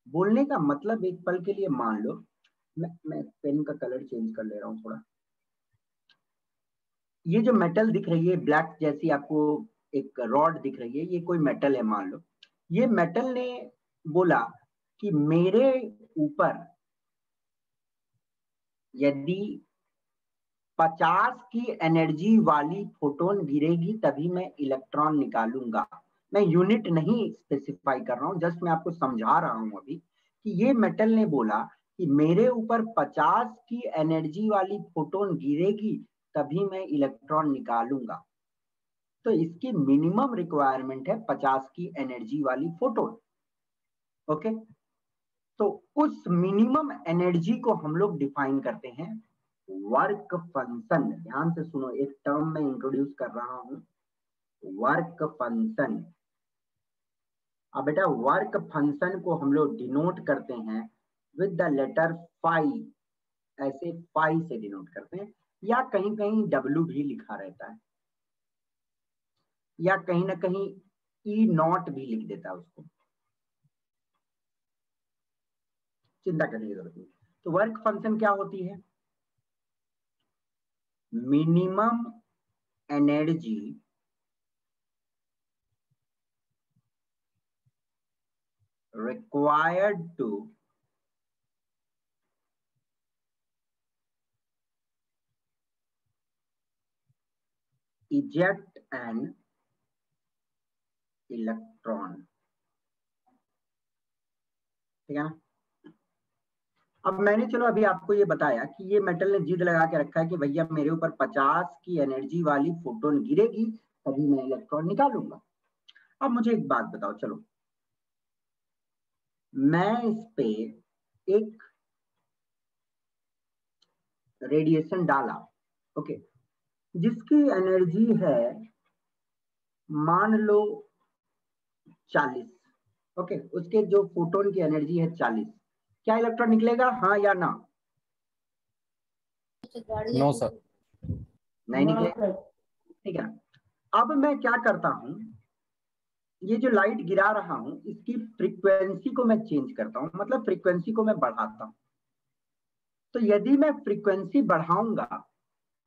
बोलने का मतलब, एक पल के लिए मान लो, मैं पेन का कलर चेंज कर ले रहा हूं थोड़ा। ये जो मेटल दिख रही है ब्लैक जैसी, आपको एक रॉड दिख रही है, ये कोई मेटल है मान लो। ये मेटल ने बोला कि मेरे ऊपर यदि 50 की एनर्जी वाली फोटोन गिरेगी तभी मैं इलेक्ट्रॉन निकालूंगा। मैं यूनिट नहीं स्पेसिफाई कर रहा हूं, जस्ट मैं आपको समझा रहा हूं अभी कि ये मेटल ने बोला कि मेरे ऊपर 50 की एनर्जी वाली फोटोन गिरेगी तभी मैं इलेक्ट्रॉन निकालूंगा। तो इसकी मिनिमम रिक्वायरमेंट है 50 की एनर्जी वाली फोटोन। ओके, तो उस मिनिमम एनर्जी को हम लोग डिफाइन करते हैं वर्क फंक्शन। ध्यान से सुनो, एक टर्म में इंट्रोड्यूस कर रहा हूं, वर्क फंक्शन। अब बेटा वर्क फंक्शन को हम लोग डिनोट करते हैं विद द लेटर फाई, ऐसे फाई से डिनोट करते हैं, या कहीं कहीं डब्ल्यू भी लिखा रहता है, या कहीं ना कहीं ई नॉट भी लिख देता है उसको, चिंता करने की जरूरत नहीं। तो वर्क फंक्शन क्या होती है? Minimum energy required to eject an electron। ठीक है ना। अब मैंने चलो अभी आपको ये बताया कि ये मेटल ने जिद लगा के रखा है कि भैया मेरे ऊपर 50 की एनर्जी वाली फोटोन गिरेगी तभी मैं इलेक्ट्रॉन निकालूंगा। अब मुझे एक बात बताओ, चलो मैं इस पे एक रेडिएशन डाला, ओके, जिसकी एनर्जी है मान लो 40, ओके, उसके जो फोटोन की एनर्जी है 40, क्या इलेक्ट्रॉन निकलेगा, हाँ या ना? No sir. नहीं निकलेगा, ठीक है। अब मैं क्या करता हूं, ये जो लाइट गिरा रहा हूं इसकी फ्रीक्वेंसी को मैं चेंज करता हूं, मतलब फ्रीक्वेंसी को मैं बढ़ाता हूं। तो यदि मैं फ्रीक्वेंसी बढ़ाऊंगा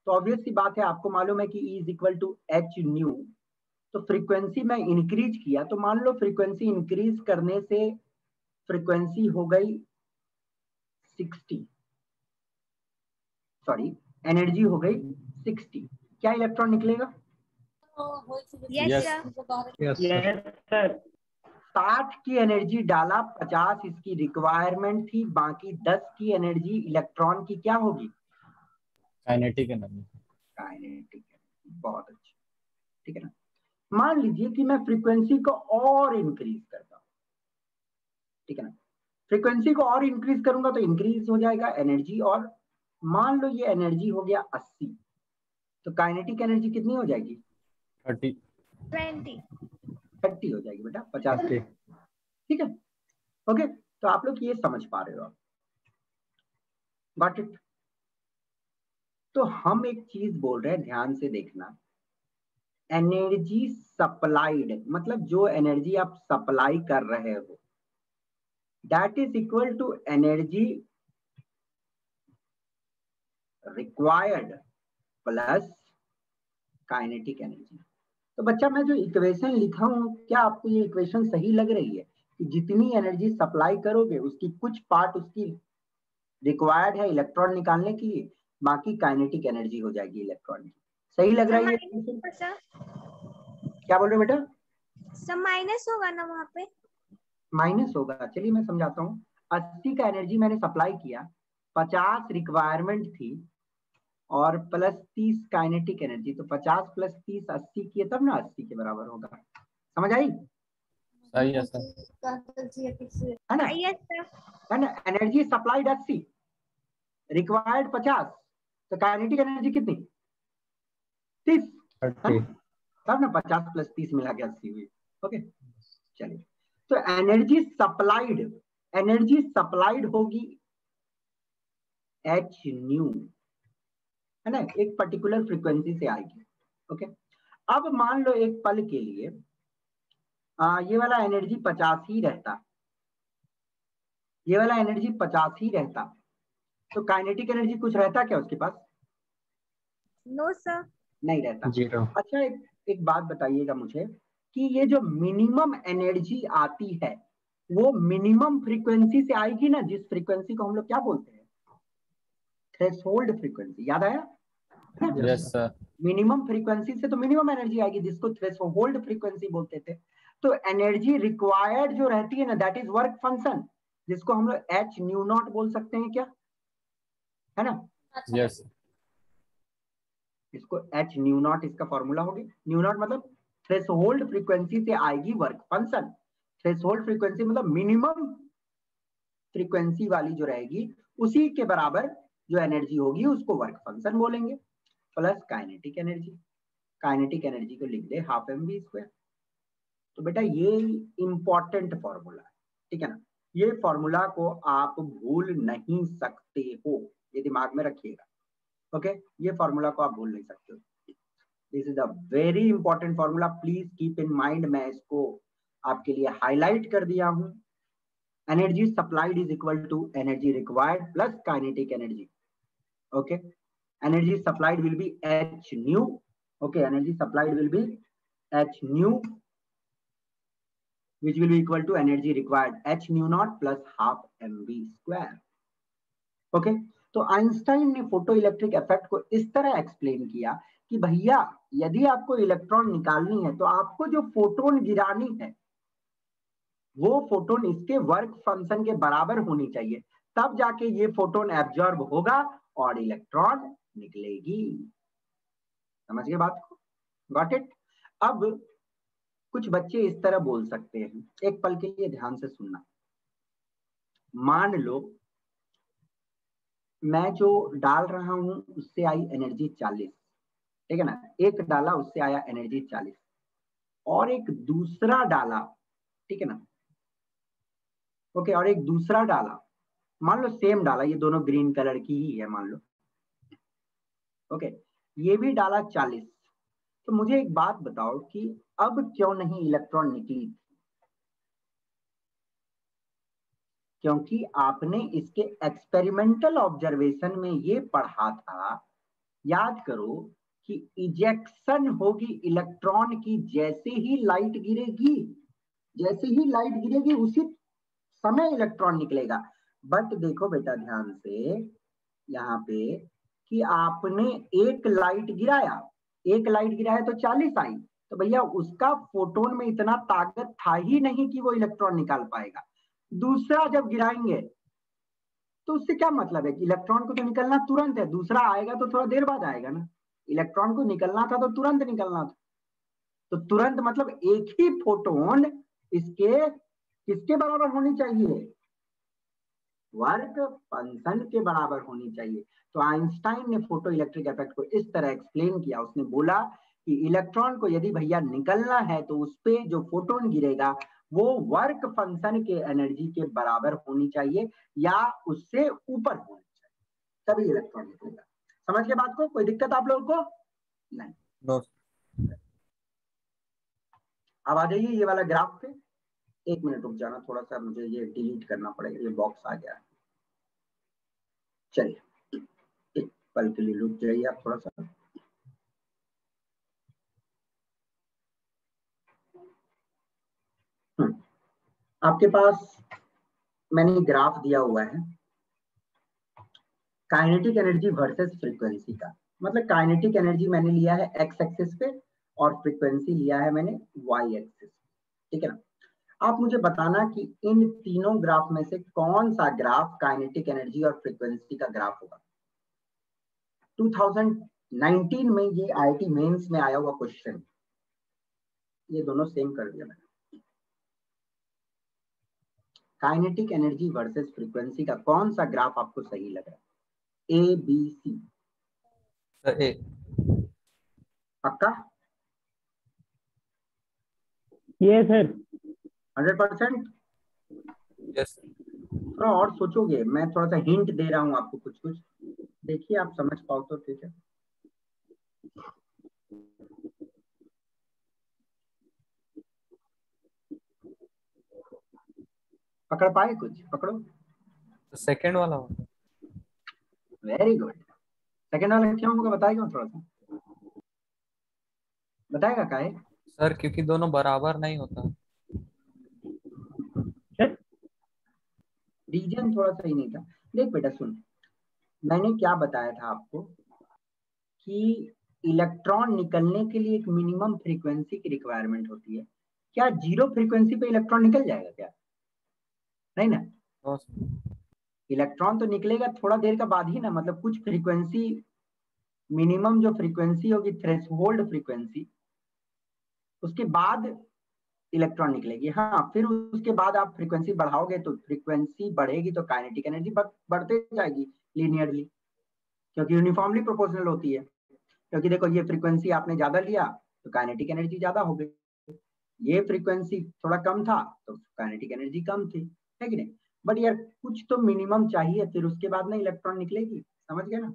तो ऑब्वियस सी बात है, आपको मालूम है कि E is equal to H nu. तो फ्रीक्वेंसी मैं इंक्रीज किया, तो मान लो फ्रीक्वेंसी इंक्रीज करने से फ्रीक्वेंसी हो गई 60, सॉरी एनर्जी हो गई 60, क्या इलेक्ट्रॉन निकलेगा? Yes yes sir. Yes sir. 60 की एनर्जी डाला, 50 इसकी रिक्वायरमेंट थी, बाकी 10 की एनर्जी इलेक्ट्रॉन की क्या होगी? Kinetic energy. काइनेटिक। बहुत अच्छा, ठीक है ना। मान लीजिए कि मैं फ्रीक्वेंसी को और इंक्रीज करता हूं, ठीक है ना। फ्रीक्वेंसी को और इंक्रीज करूंगा तो इंक्रीज हो जाएगा एनर्जी, और मान लो ये एनर्जी हो गया 80, तो काइनेटिक एनर्जी कितनी हो जाएगी? 30। 20। 30 हो जाएगी बेटा, 50, ठीक है। ओके, तो आप लोग ये समझ पा रहे हो आप, गॉट इट। तो हम एक चीज बोल रहे हैं, ध्यान से देखना, एनर्जी सप्लाइड, मतलब जो एनर्जी आप सप्लाई कर रहे हो, that is equal to energy required plus kinetic energy. तो बच्चा मैं जो इक्वेशन लिखा हूं, क्या आपको ये इक्वेशन सही लग रही है कि जितनी एनर्जी सप्लाई करोगे उसकी कुछ पार्ट उसकी रिक्वायर्ड है इलेक्ट्रॉन निकालने की, बाकी काइनेटिक एनर्जी हो जाएगी इलेक्ट्रॉन की? सही लग रहा है ये इक्वेशन? सर क्या बोल रहे हो बेटा? सर माइनस होगा ना वहाँ पे? माइनस होगा, चलिए मैं समझाता हूँ। 80 का एनर्जी मैंने सप्लाई किया, 50 रिक्वायरमेंट थी, और प्लस 30 काइनेटिक एनर्जी, तो 50 प्लस 30 80 की है, तब ना 80 के बराबर होगा। समझ आई? सही है सर। है ना, यस सर। है ना। एनर्जी सप्लाइड 80, रिक्वायर्ड 50, तो काइनेटिक एनर्जी कितनी? 30, है 30। ना। तब ना 50 प्लस 30 मिला के 80 हुई। ओके, चलिए। तो एनर्जी सप्लाइड होगी एच न्यू, है ना, एक पर्टिकुलर फ्रीक्वेंसी से आएगी। ओके, अब मान लो एक पल के लिए ये वाला एनर्जी 50 ही रहता, ये वाला एनर्जी 50 ही रहता, तो काइनेटिक एनर्जी कुछ रहता क्या उसके पास? No sir. नहीं रहता। 0। अच्छा, एक बात बताइएगा मुझे कि ये जो मिनिमम एनर्जी आती है वो मिनिमम फ्रीक्वेंसी से आएगी ना, जिस फ्रीक्वेंसी को हम लोग क्या बोलते हैं? थ्रेशोल्ड फ्रीक्वेंसी, याद आया? Yes sir. मिनिमम फ्रीक्वेंसी से तो मिनिमम एनर्जी आएगी, जिसको थ्रेशोल्ड फ्रीक्वेंसी बोलते थे। तो एनर्जी रिक्वायर्ड जो रहती है ना, दैट इज वर्क फंक्शन, जिसको हम लोग एच न्यू नॉट बोल सकते हैं, क्या है ना? यस। इसको एच न्यू नॉट इसका फॉर्मूला हो गया। न्यू नॉट मतलब थ्रेशोल्ड फ्रीक्वेंसी से आएगी वर्क फंक्शन। थ्रेशोल्ड फ्रीक्वेंसी मतलब मिनिमम फ्रीक्वेंसी वाली जो रहेगी उसी के बराबर जो एनर्जी होगी उसको वर्क फंक्शन बोलेंगे, plus kinetic energy. Kinetic energy को लिख दे हाफ mv²। तो बेटा ये इंपॉर्टेंट फॉर्मूला है, ठीक है ना। ये फॉर्मूला को आप भूल नहीं सकते हो, ये दिमाग में रखिएगा। ओके, ये फॉर्मूला को आप भूल नहीं सकते हो। This is a very important formula, please keep in mind. मैं इसको आपके लिए हाईलाइट कर दिया हूं। Energy supplied is equal to energy required plus kinetic energy. Okay, energy supplied will be H nu. Okay, energy supplied will be H nu which will be equal to energy required h nu naught plus half mv²। Okay, तो आइंस्टाइन ने फोटो इलेक्ट्रिक इफेक्ट को इस तरह एक्सप्लेन किया कि भैया यदि आपको इलेक्ट्रॉन निकालनी है तो आपको जो फोटोन गिरानी है वो फोटोन इसके वर्क फंक्शन के बराबर होनी चाहिए, तब जाके ये फोटोन एब्जॉर्ब होगा और इलेक्ट्रॉन निकलेगी। समझ गए बात को? Got it? अब कुछ बच्चे इस तरह बोल सकते हैं, एक पल के लिए ध्यान से सुनना। मान लो मैं जो डाल रहा हूं उससे आई एनर्जी 40, ठीक है ना, एक डाला उससे आया एनर्जी 40, और एक दूसरा डाला, ठीक है ना, ओके, और एक दूसरा डाला, मान लो सेम डाला, ये दोनों ग्रीन कलर की ही है मान लो, ओके, ये भी डाला 40। तो मुझे एक बात बताओ कि अब क्यों नहीं इलेक्ट्रॉन निकली? क्योंकि आपने इसके एक्सपेरिमेंटल ऑब्जर्वेशन में ये पढ़ा था, याद करो, कि इजेक्शन होगी इलेक्ट्रॉन की जैसे ही लाइट गिरेगी, जैसे ही लाइट गिरेगी उसी समय इलेक्ट्रॉन निकलेगा। बट देखो बेटा ध्यान से यहाँ पे कि आपने एक लाइट गिराया, एक लाइट गिराया तो 40 आई, तो भैया उसका फोटोन में इतना ताकत था ही नहीं कि वो इलेक्ट्रॉन निकाल पाएगा। दूसरा जब गिराएंगे तो उससे क्या मतलब है कि इलेक्ट्रॉन को तो निकलना तुरंत है, दूसरा आएगा तो थोड़ा देर बाद आएगा ना। इलेक्ट्रॉन को निकलना था तो तुरंत निकलना था, तो तुरंत मतलब एक ही फोटोन इसके किसके बराबर होनी चाहिए? वर्क फंक्शन के बराबर होनी चाहिए। तो आइंस्टाइन ने फोटो इलेक्ट्रिक इफेक्ट को इस तरह एक्सप्लेन किया, उसने बोला कि इलेक्ट्रॉन को यदि भैया निकलना है तो उस पे जो फोटोन गिरेगा वो वर्क फंक्शन के एनर्जी के बराबर होनी चाहिए या उससे ऊपर होनी चाहिए, तभी इलेक्ट्रॉन निकलेगा। समझ के बात को? कोई दिक्कत आप लोगों को? नहीं। नो। अब आ जाइए ये वाला ग्राफ पे। एक मिनट रुक जाना, थोड़ा सा मुझे ये डिलीट करना पड़ेगा, ये बॉक्स आ गया है। चलिए एक पल के लिए रुक जाइए आप थोड़ा सा। आपके पास मैंने ग्राफ दिया हुआ है काइनेटिक एनर्जी वर्सेस फ्रीक्वेंसी का। मतलब काइनेटिक एनर्जी मैंने लिया है एक्स एक्सिस पे और फ्रीक्वेंसी लिया है मैंने वाई एक्सिस, ठीक है ना। आप मुझे बताना कि इन तीनों ग्राफ में से कौन सा ग्राफ काइनेटिक एनर्जी और फ्रीक्वेंसी का ग्राफ होगा। 2019 में ये आईआईटी मेंस में आया हुआ क्वेश्चन, ये दोनों सेम कर दिया मैंने। काइनेटिक एनर्जी वर्सेस फ्रीक्वेंसी का कौन सा ग्राफ आपको सही लग रहा है? A B C? ए। पक्का? ये सर 100%? यस। थोड़ा और सोचोगे, मैं थोड़ा सा हिंट दे रहा हूं आपको, कुछ कुछ देखिए आप समझ पाओ तो ठीक है। पकड़ पाए? कुछ पकड़ो। सेकंड वाला होगा। Very good. सेकंड वाला क्यों होगा बताएगा थोड़ा सा, बताएगा काहे? सर क्योंकि दोनों बराबर नहीं होता। रीजन थोड़ा सही नहीं था। देख बेटा सुन, मैंने क्या बताया था आपको कि इलेक्ट्रॉन निकलने के लिए एक मिनिमम फ्रीक्वेंसी की रिक्वायरमेंट होती है। क्या जीरो फ्रीक्वेंसी पे इलेक्ट्रॉन निकल जाएगा क्या? नहीं ना। No sir. इलेक्ट्रॉन तो निकलेगा थोड़ा देर का बाद ही ना, मतलब कुछ फ्रीक्वेंसी, मिनिमम जो फ्रीक्वेंसी होगी थ्रेशोल्ड फ्रीक्वेंसी, उसके बाद इलेक्ट्रॉन निकलेगी। हाँ, फिर उसके बाद आप फ्रीक्वेंसी बढ़ाओगे तो फ्रीक्वेंसी बढ़ेगी तो काइनेटिक एनर्जी बढ़ते जाएगी लीनियरली, क्योंकि यूनिफॉर्मली प्रोपोर्शनल होती है। क्योंकि देखो ये फ्रीक्वेंसी आपने ज्यादा लिया तो काइनेटिक एनर्जी ज्यादा हो गई, ये फ्रीक्वेंसी थोड़ा कम था तो काइनेटिक एनर्जी कम थी, है कि नहीं। बट यार कुछ तो मिनिमम चाहिए, फिर उसके बाद ना इलेक्ट्रॉन निकलेगी। समझ गए ना?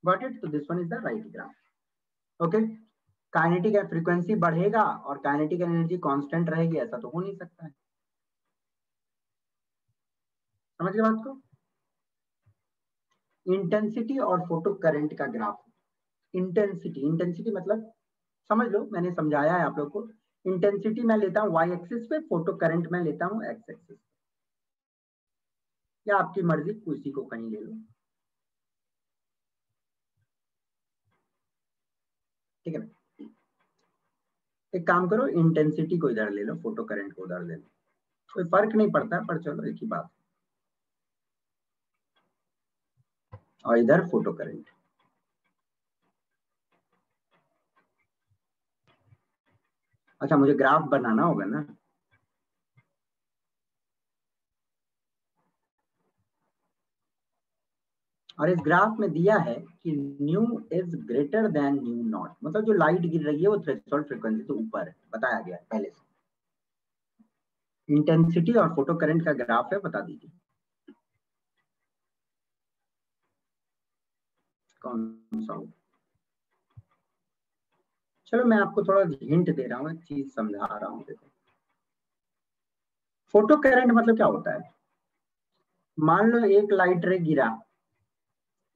Got it? तो this one is the right graph. Okay, kinetic frequency बढ़ेगा और काइनेटिक एनर्जी कांस्टेंट रहेगी, ऐसा तो हो नहीं सकता है। समझ गए बात को? इंटेंसिटी और फोटो करंट का ग्राफ। इंटेंसिटी, इंटेंसिटी मतलब समझ लो, मैंने समझाया है आप लोग को। इंटेंसिटी मैं लेता हूँ वाई एक्सिस पे, फोटो करंट मैं लेता हूँ एक्स एक्सिस, या आपकी मर्जी किसी को कहीं ले लो, ठीक है ना। एक काम करो, इंटेंसिटी को इधर ले लो, फोटो करंट को उधर ले लो, कोई फर्क नहीं पड़ता, पर चलो एक ही बात। और इधर फोटो करंट। अच्छा मुझे ग्राफ बनाना होगा ना। और इस ग्राफ में दिया है कि new is greater than new not, मतलब जो लाइट गिर रही है वो थ्रेशोल्ड फ्रीक्वेंसी से ऊपर है, बताया गया है पहले से। इंटेंसिटी और फोटो करंट का ग्राफ है, बता दीजिए कौन सा हो। चलो मैं आपको थोड़ा हिंट दे रहा हूँ, एक चीज समझा रहा हूँ। देखो फोटो करंट मतलब क्या होता है, मान लो एक लाइट रे गिरा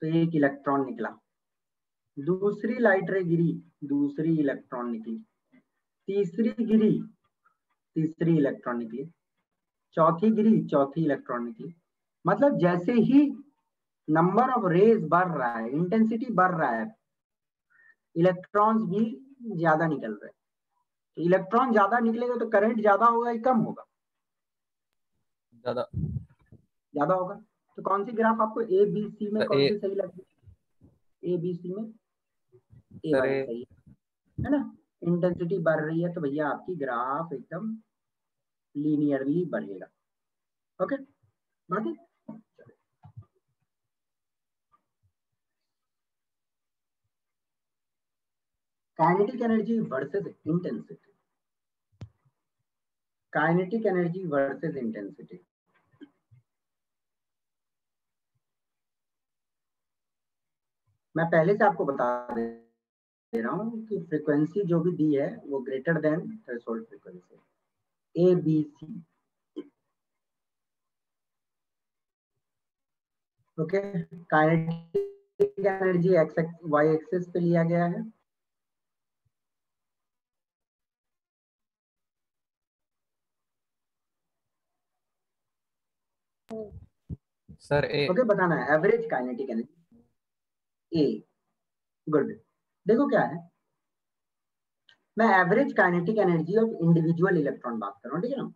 तो एक इलेक्ट्रॉन निकला, दूसरी लाइट रे गिरी, दूसरी इलेक्ट्रॉन निकली, तीसरी गिरी, तीसरी इलेक्ट्रॉन निकली, चौथी गिरी, चौथी इलेक्ट्रॉन निकली। मतलब जैसे ही नंबर ऑफ रेज बढ़ रहा है, इंटेंसिटी बढ़ रहा है, इलेक्ट्रॉन्स भी ज्यादा निकल रहे हैं। तो इलेक्ट्रॉन ज्यादा निकलेगा तो करंट ज्यादा होगा या कम होगा? ज्यादा। ज्यादा होगा। तो कौन सी ग्राफ आपको ए बी सी में कौन ए सी सही लगी? ए बी सी में ए सर वाली ए सही है ना। इंटेंसिटी बढ़ रही है तो भैया आपकी ग्राफ एकदम लीनियरली बढ़ेगा। ओके, बाकी kinetic energy versus intensity, kinetic energy versus intensity. मैं पहले से आपको बता दे रहा हूं कि फ्रीक्वेंसी जो भी दी है वो greater than threshold frequency A B C. Okay, kinetic energy X Y axis पे लिया गया है, सर ए ओके बताना है average kinetic energy A. Good, देखो क्या है, मैं average kinetic energy of individual electron बात कर रहा हूँ, ठीक है ना।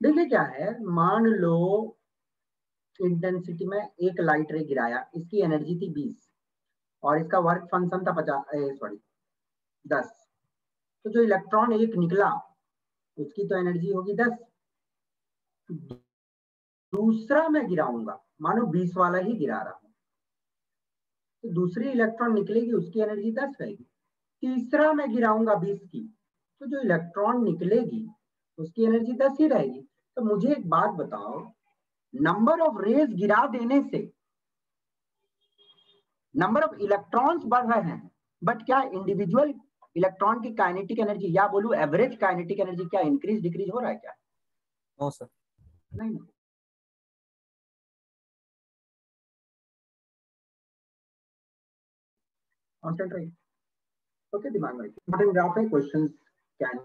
देखिए क्या है, मान लो इंटेंसिटी में एक लाइट रे गिराया, इसकी एनर्जी थी 20 और इसका वर्क फंक्शन था 10। तो जो इलेक्ट्रॉन एक निकला उसकी तो एनर्जी होगी 10। दूसरा मैं गिराऊंगा, मानो 20 वाला ही गिरा रहा हूं, तो दूसरी इलेक्ट्रॉन निकलेगी उसकी एनर्जी 10 रहेगी। तीसरा मैं गिराऊंगा 20 की, तो जो इलेक्ट्रॉन निकलेगी उसकी एनर्जी 10 ही रहेगी। तो मुझे एक बात बताओ, नंबर ऑफ रेज गिरा देने से नंबर ऑफ इलेक्ट्रॉन्स बढ़ रहे हैं, बट क्या इंडिविजुअल इलेक्ट्रॉन की काइनेटिक एनर्जी या बोलूं एवरेज काइनेटिक एनर्जी क्या इंक्रीज डिक्रीज हो रहा है क्या? No sir. नहीं। कांस्टेंट रही। ओके, दिमाग में इंपॉर्टेंट ग्राफ है, questions can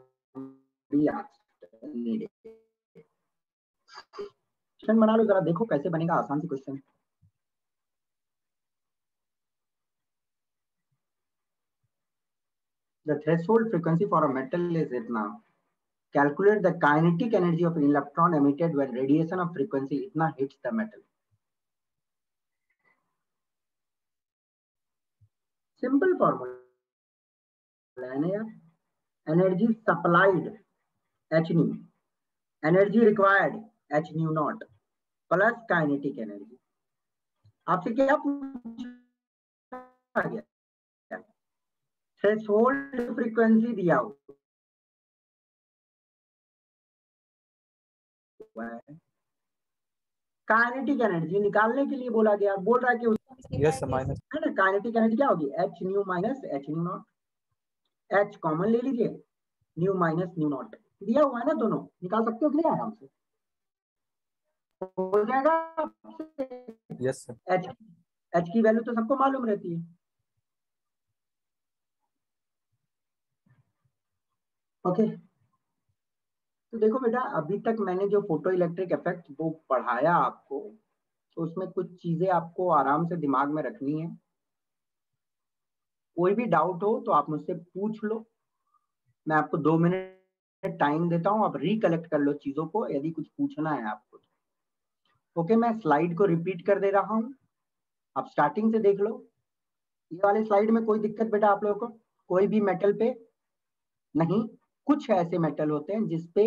be asked needed. Question बना लो जरा, देखो कैसे बनेगा, आसान सी question. The threshold frequency for a metal is इतना, calculate the kinetic energy of an electron emitted when radiation of frequency इतना hits the metal. Simple formula है ना यार, energy supplied h nu, energy required h nu naught plus kinetic energy। आपसे क्या पूछा गया? थ्रेशोल्ड फ्रीक्वेंसी दिया हुआ है, काइनेटिक एनर्जी निकालने के लिए बोला गया, बोल रहा है कि यस सर माइनस है ना, काइनेटिक एनर्जी क्या होगी, H new minus H nu not. H common ले लीजिए, न्यू माइनस न्यू नॉट दिया हुआ है ना, दोनों निकाल सकते हो कि नहीं आराम से, हो जाएगा। Yes sir. एच एच की वैल्यू तो सबको मालूम रहती है। ओके, तो देखो बेटा, अभी तक मैंने जो फोटो इलेक्ट्रिक इफेक्ट वो पढ़ाया आपको, तो उसमें कुछ चीजें आपको आराम से दिमाग में रखनी है। कोई भी डाउट हो तो आप मुझसे पूछ लो, मैं आपको 2 मिनट टाइम देता हूँ, आप रिकलेक्ट कर लो चीजों को, यदि कुछ पूछना है आपको। ओके, मैं स्लाइड को रिपीट कर दे रहा हूँ, आप स्टार्टिंग से देख लो। ये वाले स्लाइड में कोई दिक्कत बेटा आप लोगों को? कोई भी मेटल पे नहीं, कुछ ऐसे मेटल होते हैं जिसपे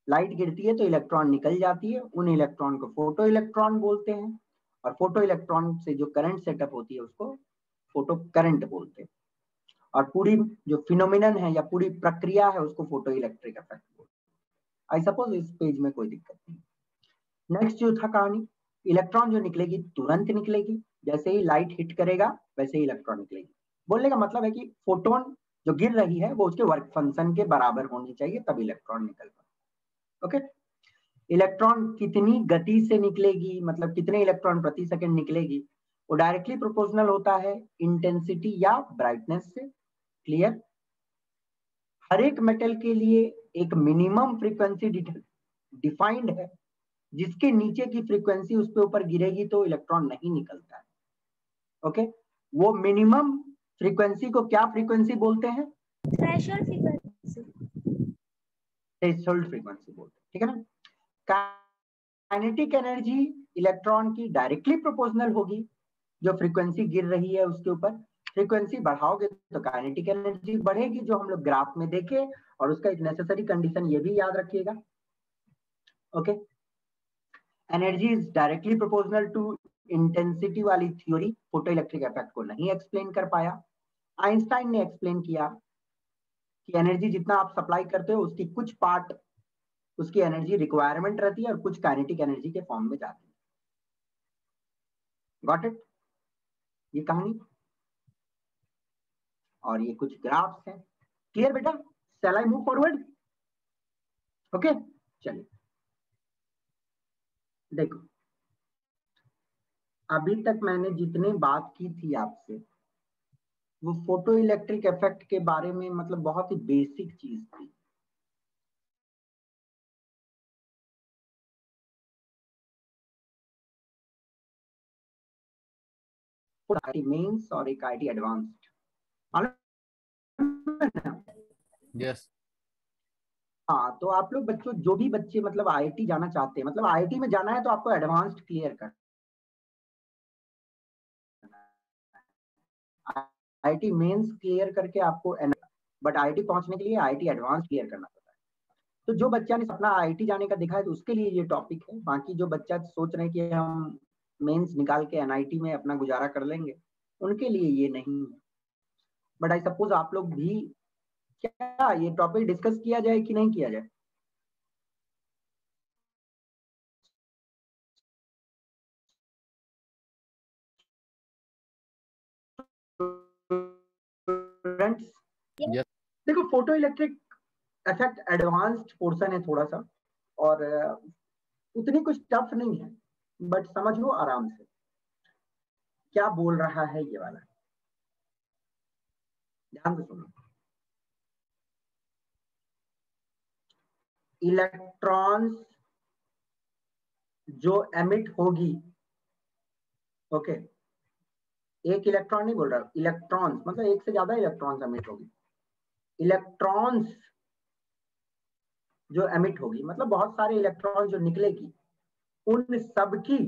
लाइट गिरती है तो इलेक्ट्रॉन निकल जाती है, उन इलेक्ट्रॉन को फोटो इलेक्ट्रॉन बोलते हैं, और फोटो इलेक्ट्रॉन से जो करंट सेटअप होती है उसको फोटो करंट बोलते हैं, और पूरी जो फिनोमिनन है या पूरी प्रक्रिया है उसको फोटो इलेक्ट्रिक इफेक्ट बोलते हैं। आई सपोज इस पेज में कोई दिक्कत नहीं। नेक्स्ट जो था कहानी, इलेक्ट्रॉन जो निकलेगी तुरंत निकलेगी, जैसे ही लाइट हिट करेगा वैसे ही इलेक्ट्रॉन निकलेगी। बोलने का मतलब है कि फोटोन जो गिर रही है वो उसके वर्क फंक्शन के बराबर होनी चाहिए तब इलेक्ट्रॉन निकल पाए। ओके, इलेक्ट्रॉन कितनी गति से निकलेगी, मतलब कितने इलेक्ट्रॉन प्रति सेकंड निकलेगी, वो डायरेक्टली प्रोपोर्शनल होता है इंटेंसिटी या ब्राइटनेस से। क्लियर? हर एक मेटल के लिए एक मिनिमम फ्रीक्वेंसी डिफाइंड है, जिसके नीचे की फ्रीक्वेंसी उस पे ऊपर गिरेगी तो इलेक्ट्रॉन नहीं निकलता है। ओके, वो मिनिमम फ्रीक्वेंसी को क्या फ्रीक्वेंसी बोलते हैं? Threshold frequency. थ्रेशोल्ड फ्रीक्वेंसी बोलते हैं, ठीक है ना। काइनेटिक एनर्जी इलेक्ट्रॉन की डायरेक्टली प्रोपोर्शनल होगी जो फ्रीक्वेंसी गिर रही है उसके ऊपर। फ्रीक्वेंसी बढ़ाओगे तो काइनेटिक एनर्जी बढ़ेगी, जो हम लोग ग्राफ में देखे, और उसका एक नेसेसरी कंडीशन ये भी याद रखिएगा। Okay, energy is directly proportional to intensity वाली थ्योरी फोटो इलेक्ट्रिक इफेक्ट को नहीं एक्सप्लेन कर पाया। आइंस्टाइन ने एक्सप्लेन किया कि एनर्जी जितना आप सप्लाई करते हो उसकी कुछ पार्ट उसकी एनर्जी रिक्वायरमेंट रहती है और कुछ काइनेटिक एनर्जी के फॉर्म में जाती है। Got it? ये कहानी और ये कुछ ग्राफ्स हैं। क्लियर बेटा? शैल आई मूव फॉरवर्ड? ओके, चलिए देखो, अभी तक मैंने जितनी बात की थी आपसे वो फोटो इलेक्ट्रिक इफेक्ट के बारे में, मतलब बहुत ही बेसिक चीज थी। मेंस और एक आईटी एडवांस्ड। यस। हाँ, तो आप लोग बच्चों, जो भी बच्चे मतलब आईआईटी जाना चाहते हैं, मतलब आईआईटी में जाना है तो आपको एडवांस्ड क्लियर करना, आईआईटी मेंस क्लियर करके आपको, बट आईआईटी पहुंचने के लिए आईआईटी एडवांस क्लियर करना पड़ता है। तो जो बच्चा ने अपना आईआईटी जाने का देखा है तो उसके लिए ये टॉपिक है। बाकी जो बच्चा सोच रहे हैं कि हम मेंस निकाल के एनआईटी में अपना गुजारा कर लेंगे, उनके लिए ये नहीं है। बट आई सपोज आप लोग भी, क्या ये टॉपिक डिस्कस किया जाए कि नहीं किया जाए? Students, yes. देखो photo electric effect advanced portion है थोड़ा सा, और उतनी कुछ टफ नहीं है, बट समझ लो आराम से क्या बोल रहा है ये वाला। ध्यान से सुनो। इलेक्ट्रॉन्स जो एमिट होगी, ओके, एक इलेक्ट्रॉन नहीं बोल रहा, इलेक्ट्रॉन्स मतलब एक से ज्यादा इलेक्ट्रॉन्स एमिट होगी। इलेक्ट्रॉन्स जो एमिट होगी मतलब बहुत सारे इलेक्ट्रॉन जो निकलेगी, उन सबकी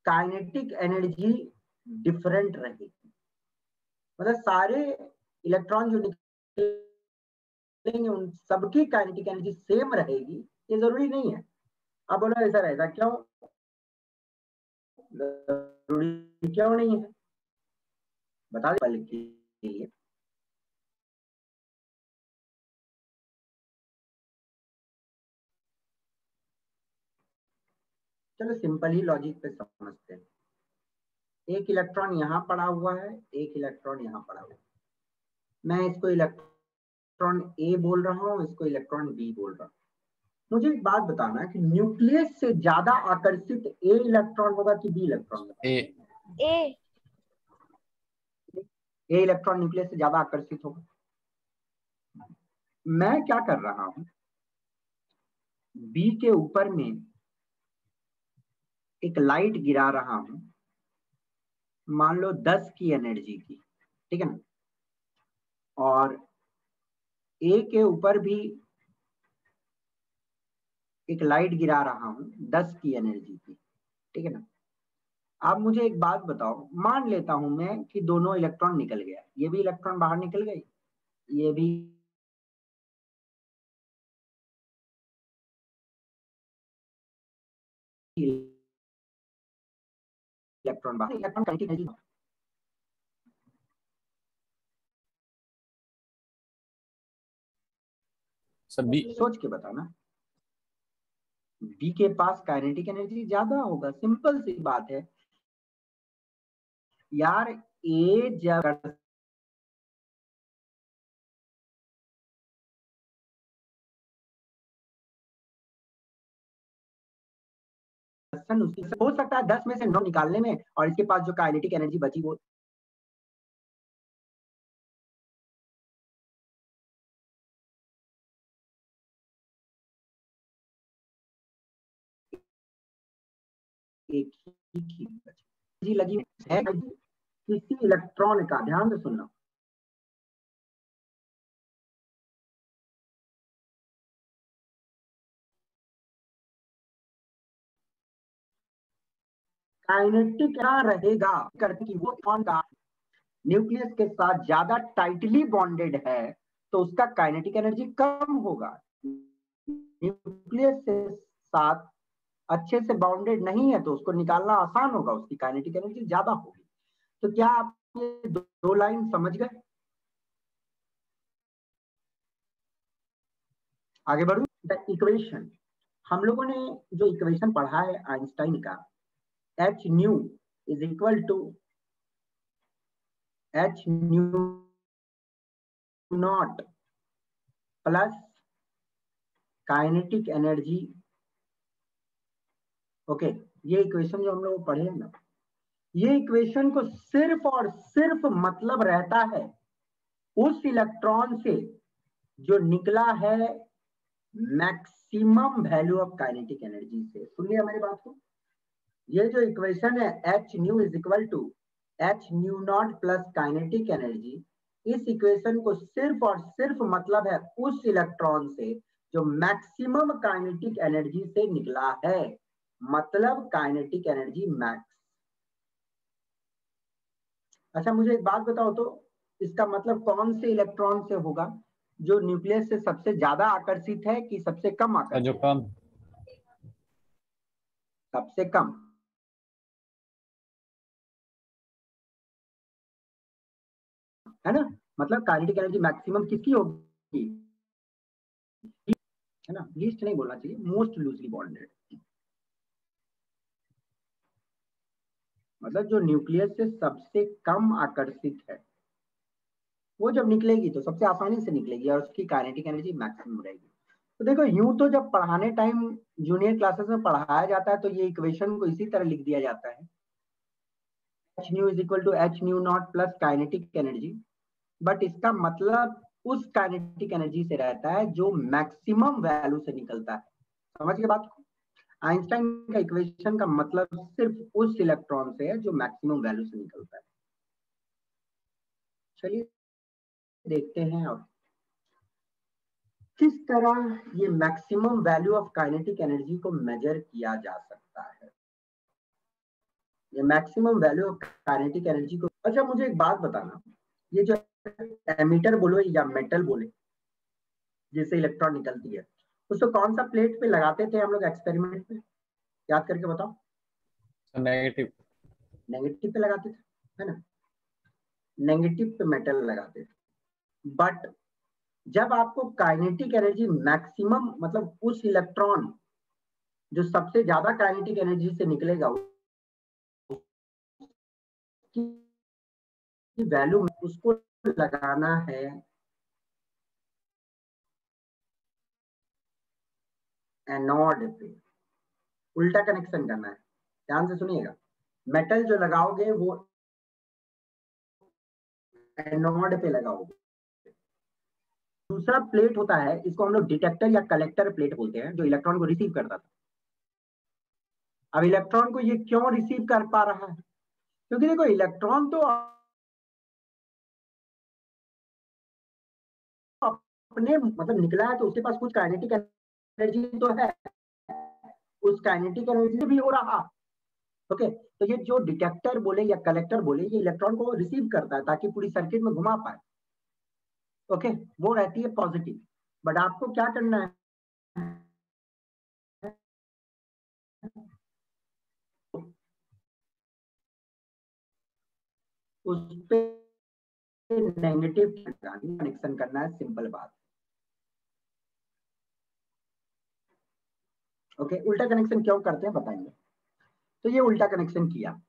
काइनेटिक एनर्जी डिफरेंट रहेगी। मतलब सारे इलेक्ट्रॉन जो निकलेंगे उन सबकी काइनेटिक एनर्जी सेम रहेगी, ये जरूरी नहीं है। अब बोलो ऐसा रहेगा, क्यों जरूरी क्यों नहीं है? बता दे पहले के लिए। चलो सिंपल ही लॉजिक पे समझते हैं। एक इलेक्ट्रॉन यहाँ पड़ा हुआ है, एक इलेक्ट्रॉन यहाँ पड़ा हुआ है। मैं इसको इलेक्ट्रॉन ए बोल रहा हूँ, इसको इलेक्ट्रॉन बी बोल रहा हूँ। मुझे एक बात बताना है कि न्यूक्लियस से ज्यादा आकर्षित ए इलेक्ट्रॉन होगा कि बी इलेक्ट्रॉन होगा? ए। ए। ए इलेक्ट्रॉन न्यूक्लियस से ज्यादा आकर्षित होगा। मैं क्या कर रहा हूं, बी के ऊपर में एक लाइट गिरा रहा हूं, मान लो 10 की एनर्जी की, ठीक है ना, और ए के ऊपर भी एक लाइट गिरा रहा हूं 10 की एनर्जी की, ठीक है ना। आप मुझे एक बात बताओ, मान लेता हूं मैं कि दोनों इलेक्ट्रॉन निकल गया, ये भी इलेक्ट्रॉन बाहर निकल गई, ये भी इलेक्ट्रॉन बाहर, इलेक्ट्रॉन काइनेटिक एनर्जी सब बी। सोच के बताना। बी के पास काइनेटिक एनर्जी ज्यादा होगा, सिंपल सी बात है यार। ए जब उसी हो सकता है 10 में से 9 निकालने में, और इसके पास जो काइनेटिक एनर्जी बची वो एक ही बची लगी है किसी इलेक्ट्रॉन का। ध्यान से सुनना, काइनेटिक क्या रहेगा करके वो इलेक्ट्रॉन का न्यूक्लियस के साथ ज्यादा टाइटली बॉन्डेड है तो उसका काइनेटिक एनर्जी कम होगा। न्यूक्लियस के साथ अच्छे से बाउंडेड नहीं है तो उसको निकालना आसान होगा, उसकी काइनेटिक एनर्जी ज्यादा होगी। तो क्या आप ये दो लाइन समझ गए? आगे बढ़ू। द इक्वेशन, हम लोगों ने जो इक्वेशन पढ़ा है आइंस्टाइन का, H nu is equal to H nu not plus kinetic energy. Okay, ये इक्वेशन जो हम लोग पढ़े हैं ना, ये इक्वेशन को सिर्फ और सिर्फ मतलब रहता है उस इलेक्ट्रॉन से जो निकला है maximum value of kinetic energy से। सुनिए हमारी बात को, ये जो इक्वेशन है H nu is equal to H nu not plus kinetic energy, इस इक्वेशन को सिर्फ और सिर्फ मतलब है उस इलेक्ट्रॉन से जो मैक्सिमम काइनेटिक एनर्जी से निकला है, मतलब काइनेटिक एनर्जी मैक्स। अच्छा मुझे एक बात बताओ तो, इसका मतलब कौन से इलेक्ट्रॉन से होगा? जो न्यूक्लियस से सबसे ज्यादा आकर्षित है कि सबसे कम आकर्षित? जो कम। सबसे कम। है ना, मतलब काइनेटिक एनर्जी मैक्सिमम किसकी होगी? है ना, लीस्ट नहीं बोलना चाहिए, मोस्ट लूजली बॉन्डेड। मतलब जो न्यूक्लियस से सबसे कम आकर्षित है वो जब निकलेगी तो सबसे आसानी से निकलेगी और उसकी काइनेटिक एनर्जी मैक्सिमम रहेगी। तो देखो यूं तो जब पढ़ाने टाइम जूनियर क्लासेस में पढ़ाया जाता है तो ये इक्वेशन को इसी तरह लिख दिया जाता है, H nu is equal to H nu not plus kinetic energy, but इसका मतलब उस काइनेटिक एनर्जी से रहता है जो मैक्सिमम वैल्यू से निकलता है। समझ गए बात को? आइंस्टाइन का इक्वेशन का मतलब सिर्फ उस इलेक्ट्रॉन से है जो मैक्सिमम वैल्यू से निकलता है। चलिए देखते हैं अब किस तरह ये maximum value of kinetic energy को मेजर किया जा सकता है। ये maximum value of kinetic energy को, अच्छा मुझे एक बात बताना, ये जो एमीटर बोलो या मेटल बोले जिससे इलेक्ट्रॉन निकलती है, उसको कौन सा प्लेट पे लगाते थे हम लोग एक्सपेरिमेंट में? याद करके बताओ। नेगेटिव। नेगेटिव पे लगाते थे, है ना, नेगेटिव पे मेटल लगाते थे। बट जब आपको काइनेटिक एनर्जी मैक्सिमम, मतलब उस इलेक्ट्रॉन जो सबसे ज्यादा काइनेटिक एनर्जी से निकलेगा उसकी वैल्यू में उसको लगाना है एनोड पे, उल्टा कनेक्शन करना है। ध्यान से सुनिएगा, मेटल जो लगाओगे वो एनोड पे लगाओगे। दूसरा प्लेट होता है, इसको हम लोग डिटेक्टर या कलेक्टर प्लेट बोलते हैं, जो इलेक्ट्रॉन को रिसीव करता था। अब इलेक्ट्रॉन को ये क्यों रिसीव कर पा रहा है? क्योंकि देखो इलेक्ट्रॉन तो अपने मतलब निकला है तो उसके पास कुछ काइनेटिक एनर्जी तो है, उस काइनेटिक एनर्जी से भी हो रहा। ओके, तो ये जो डिटेक्टर बोले या कलेक्टर बोले, ये इलेक्ट्रॉन को रिसीव करता है ताकि पूरी सर्किट में घुमा पाए। ओके, वो रहती है पॉजिटिव। बट आपको क्या करना है, उस पे नेगेटिव कनेक्शन करना है, सिंपल बात। ओके, उल्टा कनेक्शन क्यों करते हैं बताएंगे। तो ये उल्टा कनेक्शन किया,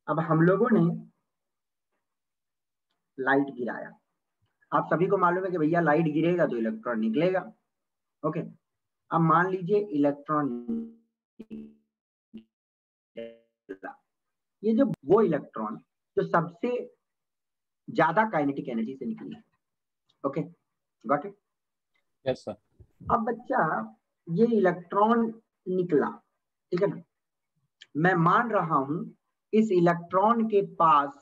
अब हम लोगों ने लाइट गिराया। आप सभी को मालूम है कि भैया लाइट गिरेगा तो इलेक्ट्रॉन निकलेगा। ओके, अब मान लीजिए इलेक्ट्रॉन, ये जो वो इलेक्ट्रॉन जो सबसे ज्यादा काइनेटिक एनर्जी से निकली है। Okay, got it. Yes sir. अब बच्चा ये इलेक्ट्रॉन निकला, ठीक है ना, मैं मान रहा हूं इस इलेक्ट्रॉन के पास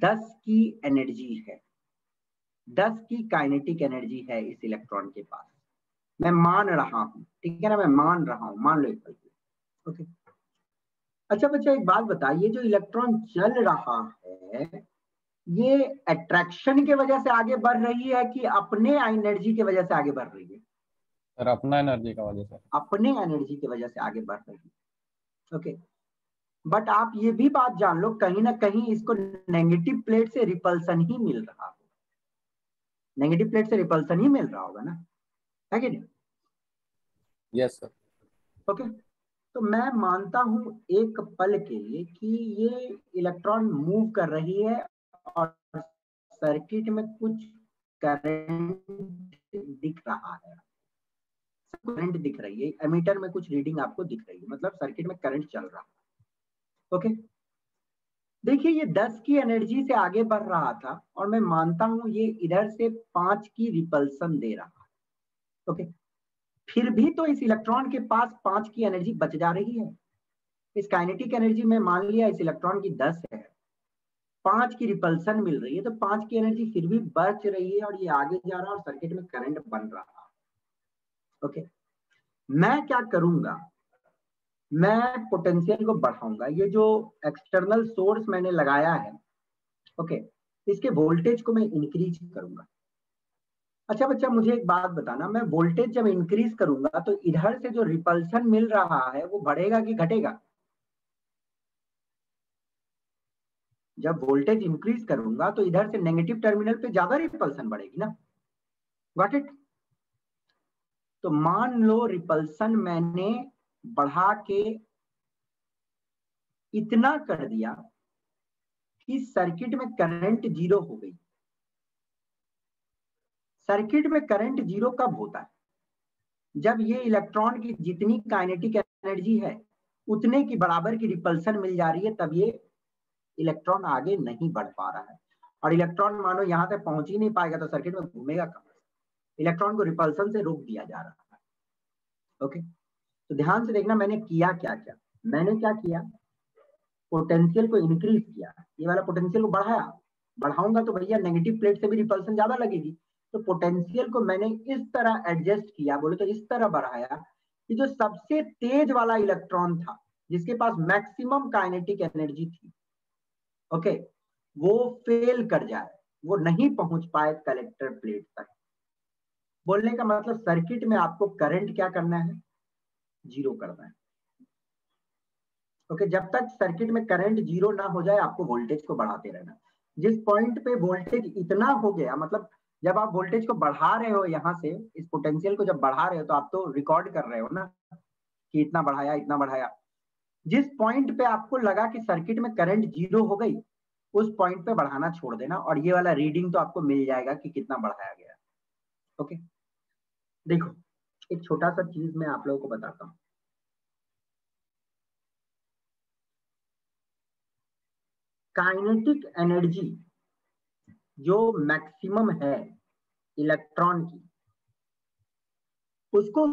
10 की एनर्जी है, 10 की काइनेटिक एनर्जी है इस इलेक्ट्रॉन के पास, मैं मान रहा हूं, ठीक है ना, मैं मान रहा हूं, मान लो एक पल। ओके, अच्छा बच्चा एक बात बताइए, जो इलेक्ट्रॉन चल रहा है ये अट्रैक्शन के वजह से आगे बढ़ रही है कि अपने एनर्जी की वजह से आगे बढ़ रही है? सर अपना एनर्जी का वजह से। अपने एनर्जी की वजह से आगे बढ़ रही है। ओके, बट आप ये भी बात जान लो, कहीं ना कहीं इसको नेगेटिव प्लेट से रिपल्सन ही मिल रहा होगा, नेगेटिव प्लेट से रिपल्सन ही मिल रहा होगा ना, है कि नहीं? Yes sir. ओके, तो मैं मानता हूं एक पल के लिए कि ये इलेक्ट्रॉन मूव कर रही है और सर्किट में कुछ करंट दिख रहा है, करंट दिख रही है, एमीटर में कुछ रीडिंग आपको दिख रही है, मतलब सर्किट में करंट चल रहा है। ओके, देखिए ये 10 की एनर्जी से आगे बढ़ रहा था और मैं मानता हूं ये इधर से 5 की रिपल्सन दे रहा है। ओके, फिर भी तो इस इलेक्ट्रॉन के पास 5 की एनर्जी बच जा रही है। इस काइनेटिक एनर्जी में मान लिया इस इलेक्ट्रॉन की 10 है, 5 की रिपल्सन मिल रही है, तो 5 की एनर्जी फिर भी बच रही है और ये आगे जा रहा है और सर्किट में करंट बन रहा है। ओके, मैं क्या करूंगा, मैं पोटेंशियल को बढ़ाऊंगा, ये जो एक्सटर्नल सोर्स मैंने लगाया है, ओके, इसके वोल्टेज को मैं इंक्रीज करूंगा। अच्छा बच्चा मुझे एक बात बताना, मैं वोल्टेज जब इंक्रीज करूंगा तो इधर से जो रिपल्सन मिल रहा है वो बढ़ेगा कि घटेगा? जब वोल्टेज इंक्रीज करूंगा तो इधर से नेगेटिव टर्मिनल पे ज्यादा रिपल्सन बढ़ेगी ना, गॉट इट। तो मान लो रिपल्सन मैंने बढ़ा के इतना कर दिया कि सर्किट में करंट जीरो हो गई। सर्किट में करंट जीरो कब होता है? जब ये इलेक्ट्रॉन की जितनी काइनेटिक एनर्जी है उतने की बराबर की रिपल्सन मिल जा रही है, तब ये इलेक्ट्रॉन आगे नहीं बढ़ पा रहा है। और इलेक्ट्रॉन मानो यहां तक पहुंच ही नहीं पाएगा तो सर्किट में घूमेगा कहां से? इलेक्ट्रॉन को रिपल्सन से रोक दिया जा रहा है। ओके, तो ध्यान से देखना मैंने किया क्या क्या। मैंने क्या किया, पोटेंशियल को इंक्रीज किया, ये वाला पोटेंशियल को बढ़ाया, बढ़ाऊंगा तो भैया नेगेटिव प्लेट से भी रिपल्सन ज्यादा लगेगी, तो पोटेंशियल को मैंने इस तरह एडजस्ट किया, बोले तो इस तरह बढ़ाया कि जो सबसे तेज वाला इलेक्ट्रॉन था जिसके पास मैक्सिमम काइनेटिक एनर्जी थी, ओके, वो फेल कर जाए, वो नहीं पहुंच पाए कलेक्टर प्लेट तक। बोलने का मतलब सर्किट में आपको करंट क्या करना है, जीरो करना है। ओके, जब तक सर्किट में करंट जीरो ना हो जाए आपको वोल्टेज को बढ़ाते रहना। जिस पॉइंट पे वोल्टेज इतना हो गया, मतलब जब आप वोल्टेज को बढ़ा रहे हो, यहाँ से इस पोटेंशियल को जब बढ़ा रहे हो तो आप तो रिकॉर्ड कर रहे हो ना कि इतना बढ़ाया इतना बढ़ाया। जिस पॉइंट पे आपको लगा कि सर्किट में करंट जीरो हो गई, उस पॉइंट पे बढ़ाना छोड़ देना और ये वाला रीडिंग तो आपको मिल जाएगा कि कितना बढ़ाया गया। ओके, देखो एक छोटा सा चीज मैं आप लोगों को बताता हूँ। काइनेटिक एनर्जी जो मैक्सिमम है इलेक्ट्रॉन की, उसको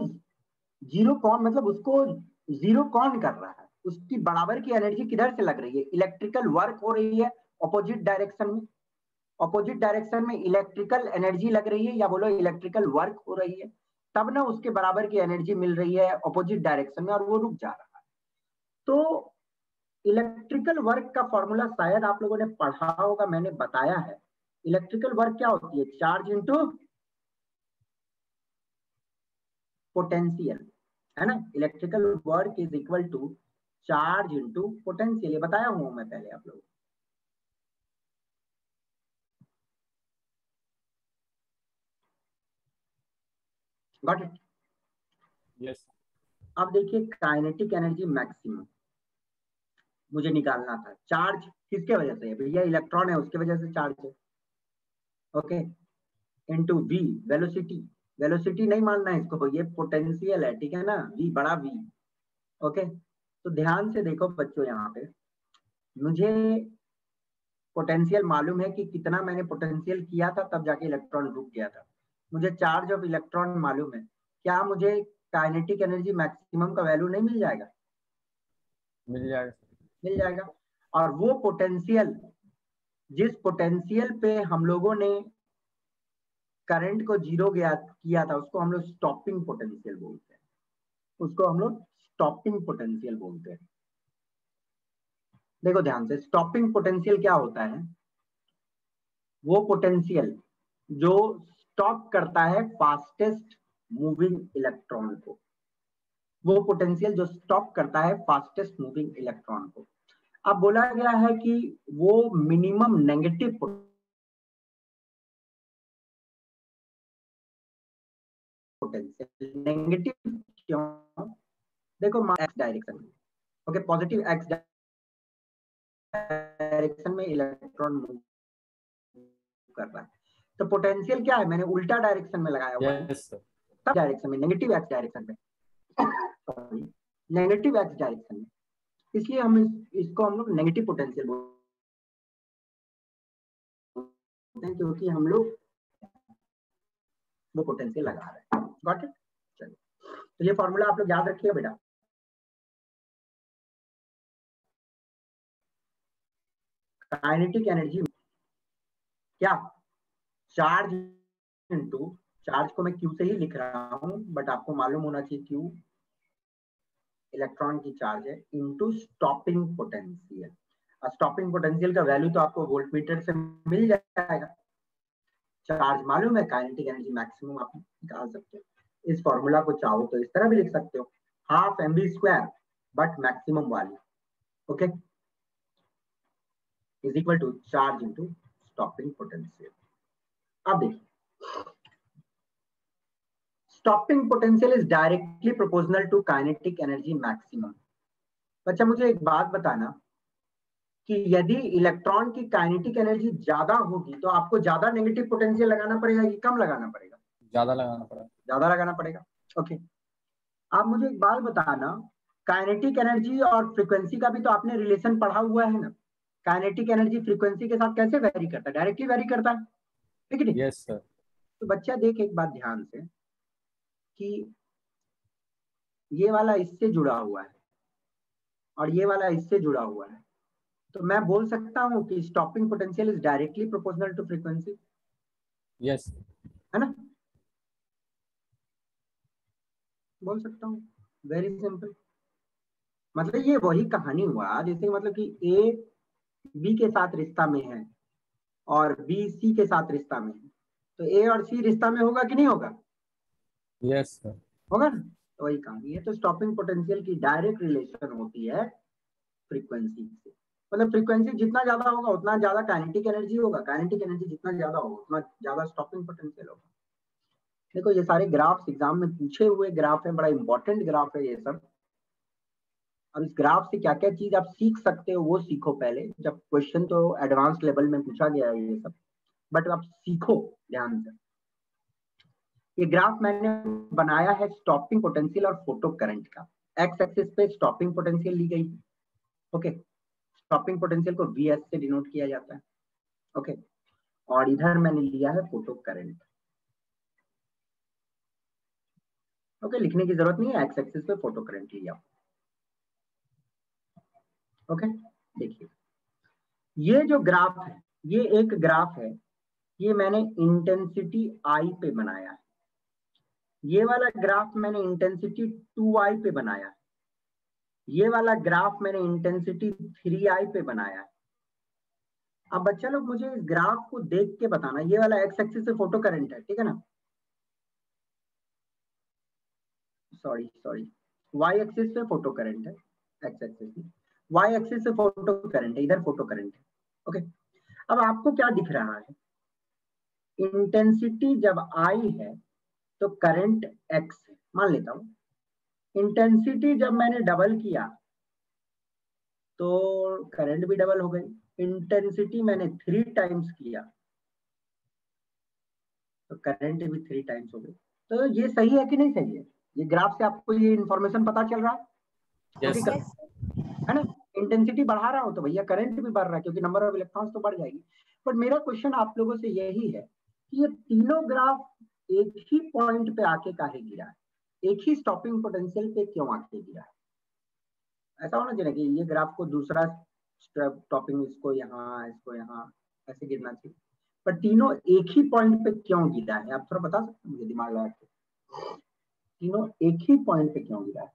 जीरो कौन, मतलब उसको जीरो कौन कर रहा है? उसकी बराबर की एनर्जी किधर से लग रही है? इलेक्ट्रिकल वर्क हो रही है ऑपोजिट डायरेक्शन में, ऑपोजिट डायरेक्शन में इलेक्ट्रिकल एनर्जी लग रही है, या बोलो इलेक्ट्रिकल वर्क हो रही है, तब ना उसके बराबर की एनर्जी मिल रही है ऑपोजिट डायरेक्शन में और वो रुक जा रहा है। तो इलेक्ट्रिकल वर्क का फॉर्मूला शायद आप लोगों ने पढ़ा होगा, मैंने बताया है। इलेक्ट्रिकल वर्क क्या होती है? चार्ज इंटू पोटेंशियल, है ना। Electrical work is equal to charge into potential, ये बताया हूं मैं पहले आप लोगों को। Got it. यस अब देखिए काइनेटिक एनर्जी मैक्सिमम मुझे निकालना था। चार्ज किसके वजह से है भैया? इलेक्ट्रॉन है उसके वजह से चार्ज है। Okay, into V velocity. Velocity नहीं मानना है इसको, ये पोटेंशियल है, ठीक है ना, वी बड़ा वी। ओके, तो ध्यान से देखो बच्चों, यहाँ पे मुझे पोटेंशियल मालूम है कि कितना मैंने पोटेंशियल किया था तब जाके इलेक्ट्रॉन रुक गया था। मुझे चार्ज ऑफ इलेक्ट्रॉन मालूम है। क्या मुझे काइनेटिक एनर्जी मैक्सिमम का वैल्यू नहीं मिल जाएगा? मिल जाएगा सर। मिल जाएगा। और वो पोटेंशियल, जिस पोटेंशियल पे हम लोगों ने करंट को जीरो किया था, उसको हम लोग स्टॉपिंग पोटेंशियल बोलते हैं। उसको हम लोग स्टॉपिंग पोटेंशियल बोलते हैं। देखो ध्यान से, स्टॉपिंग पोटेंशियल क्या होता है? वो पोटेंशियल जो स्टॉप करता है फास्टेस्ट मूविंग इलेक्ट्रॉन को। वो पोटेंशियल जो स्टॉप करता है फास्टेस्ट मूविंग इलेक्ट्रॉन को। अब बोला गया है कि वो मिनिमम नेगेटिव पोटेंशियल। नेगेटिव क्यों? देखो एक्स डायरेक्शन में, ओके, पॉजिटिव एक्स डायरेक्शन में इलेक्ट्रॉन मूव कर रहा है, तो पोटेंशियल क्या है? मैंने उल्टा डायरेक्शन में लगाया हुआ है। Yes sir. तब डायरेक्शन में, नेगेटिव एक्स डायरेक्शन में, सॉरी, नेगेटिव एक्स डायरेक्शन में, इसलिए हम इसको हम लोग नेगेटिव पोटेंशियल बोलते हैं, क्योंकि हम लोग वो पोटेंशियल लगा रहे हैं। Got it? चलिए, तो ये फॉर्मूला आप लोग याद रखिए बेटा। काइनेटिक एनर्जी क्या? चार्ज इनटू, चार्ज को मैं क्यू से ही लिख रहा हूं, बट आपको मालूम होना चाहिए क्यू इलेक्ट्रॉन की चार्ज है, into stopping potential. Stopping potential का वैल्यू तो आपको वोल्टमीटर से मिल जाएगा। चार्ज मालूम है, काइनेटिक एनर्जी मैक्सिमम आप निकाल सकते हो। इस फॉर्मूला को चाहो तो इस तरह भी लिख सकते हो, हाफ mv² बट मैक्सिमम वाली, okay, is equal to charge into stopping potential. अब देखिए, stopping potential is directly proportional to kinetic energy maximum. बच्चा मुझे एक बात बताना कि यदि इलेक्ट्रॉन की काइनेटिक एनर्जी ज्यादा होगी तो आपको ज्यादा नेगेटिव पोटेंशियल लगाना पड़ेगा कि कम लगाना पड़ेगा? ज्यादा लगाना पड़ेगा। ज्यादा लगाना पड़ेगा। ओके, आप मुझे एक बात बताना, काइनेटिक एनर्जी और फ्रीक्वेंसी का भी तो आपने रिलेशन पढ़ा हुआ है ना? काइनेटिक एनर्जी फ्रीक्वेंसी के साथ कैसे वेरी करता है? डायरेक्टली वेरी करता है, ठीक है? Yes sir. तो बच्चा देख एक बात ध्यान से कि ये वाला इससे जुड़ा हुआ है और ये वाला इससे जुड़ा हुआ है, तो मैं बोल सकता हूँ कि stopping potential is directly proportional to frequency, yes है ना? बोल सकता हूँ, वेरी सिंपल। मतलब ये वही कहानी हुआ, जैसे मतलब कि ए बी के साथ रिश्ता में है और बी सी के साथ रिश्ता में है, तो ए और सी रिश्ता में होगा कि नहीं होगा? Yes sir. होगा ना? तो वही कहानी है। तो स्टॉपिंग पोटेंशियल की डायरेक्ट रिलेशन होती है फ्रीक्वेंसी से। मतलब फ्रीक्वेंसी जितना ज्यादा होगा उतना ज्यादा काइनेटिक एनर्जी होगा, काइनेटिक एनर्जी जितना ज्यादा होगा उतना ज्यादा स्टॉपिंग पोटेंशियल होगा। देखो ये सारे ग्राफ्स एग्जाम में पूछे हुए ग्राफ है, बड़ा इंपॉर्टेंट ग्राफ है ये सब। अब इस ग्राफ से क्या क्या चीज आप सीख सकते हो वो सीखो पहले, जब क्वेश्चन तो एडवांस लेवल में पूछा गया है ये सब, बट आप सीखो ध्यान से। ये ग्राफ मैंने बनाया है स्टॉपिंग पोटेंशियल और फोटो करंट का। एक्स एक्सिस पे स्टॉपिंग पोटेंशियल ली गई, ओके, स्टॉपिंग पोटेंशियल को Vs से डिनोट किया जाता है, ओके, और इधर मैंने लिया है फोटो करंट, ओके, लिखने की जरूरत नहीं है, एक्स एक्सिस पे फोटो करंट लिया, ओके। देखिए ये जो ग्राफ है, ये एक ग्राफ है, ये मैंने इंटेंसिटी आई पे बनाया है। ये वाला ग्राफ मैंने इंटेंसिटी 2i पे बनाया है। ये वाला ग्राफ मैंने इंटेंसिटी 3i पे बनाया है। अब बच्चा लोग मुझे इस ग्राफ को देख के बताना, ये वाला एक्स एक्सिस से फोटो करंट है, ठीक है ना? सॉरी वाई एक्सिस पे फोटो करंट है, एक्स एक्सिस में, वाई एक्सिस से फोटो करंट है, इधर फोटो करंट है, ओके। अब आपको क्या दिख रहा है? इंटेंसिटी जब आई है तो करंट एक्स है, मान लेता हूं, इंटेंसिटी जब मैंने डबल किया तो करंट भी डबल हो गई। इंटेंसिटी मैंने 3 टाइम्स किया तो करंट भी 3 टाइम्स हो गई। तो ये सही है कि नहीं सही है? ये ग्राफ से आपको ये इंफॉर्मेशन पता चल रहा है? यस क्योंकि सर। है ना, इंटेंसिटी बढ़ा रहा हो तो भैया करंट भी बढ़ रहा है, क्योंकि नंबर ऑफ इलेक्ट्रॉन्स तो बढ़ जाएगी। बट मेरा क्वेश्चन आप लोगों से यही है कि ये तीनों ग्राफ एक ही पॉइंट पे आके काहे गिरा है, एक ही स्टॉपिंग पोटेंशियल पे क्यों आके गिरा है? ऐसा होना चाहिए कि ये ग्राफ को दूसरा स्टॉपिंग, इसको यहाँ ऐसे गिरना चाहिए, पर तीनों एक ही पॉइंट पे क्यों गिरा है? आप थोड़ा बता सकते हैं मुझे दिमाग लगा के, तीनों एक ही पॉइंट पे क्यों गिरा है?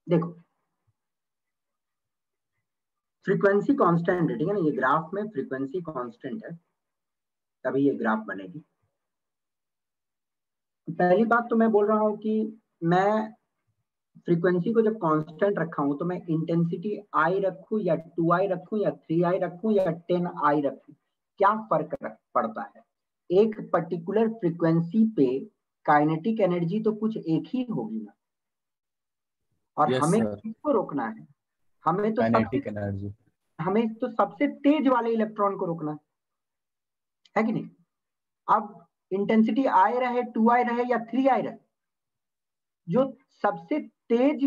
देखो फ्रीक्वेंसी कांस्टेंट है, ठीक है ना, ये ग्राफ में फ्रीक्वेंसी कांस्टेंट है तभी ये ग्राफ बनेगी। पहली बात तो मैं बोल रहा हूं कि मैं फ्रीक्वेंसी को जब कांस्टेंट रखा हूं तो मैं इंटेंसिटी आई रखूं या 2i रखूं या 3i रखूं या 10i रखूं, क्या फर्क पड़ता है? एक पर्टिकुलर फ्रीक्वेंसी पे काइनेटिक एनर्जी तो कुछ एक ही होगी ना, और यस हमें सर। किसको रोकना है? हमें काइनेटिक एनर्जी। तो सबसे तेज वाले इलेक्ट्रॉन को रोकना है कि नहीं? अब इंटेंसिटी आई रहे, 2i रहे या 3i रहे, जो सबसे तेज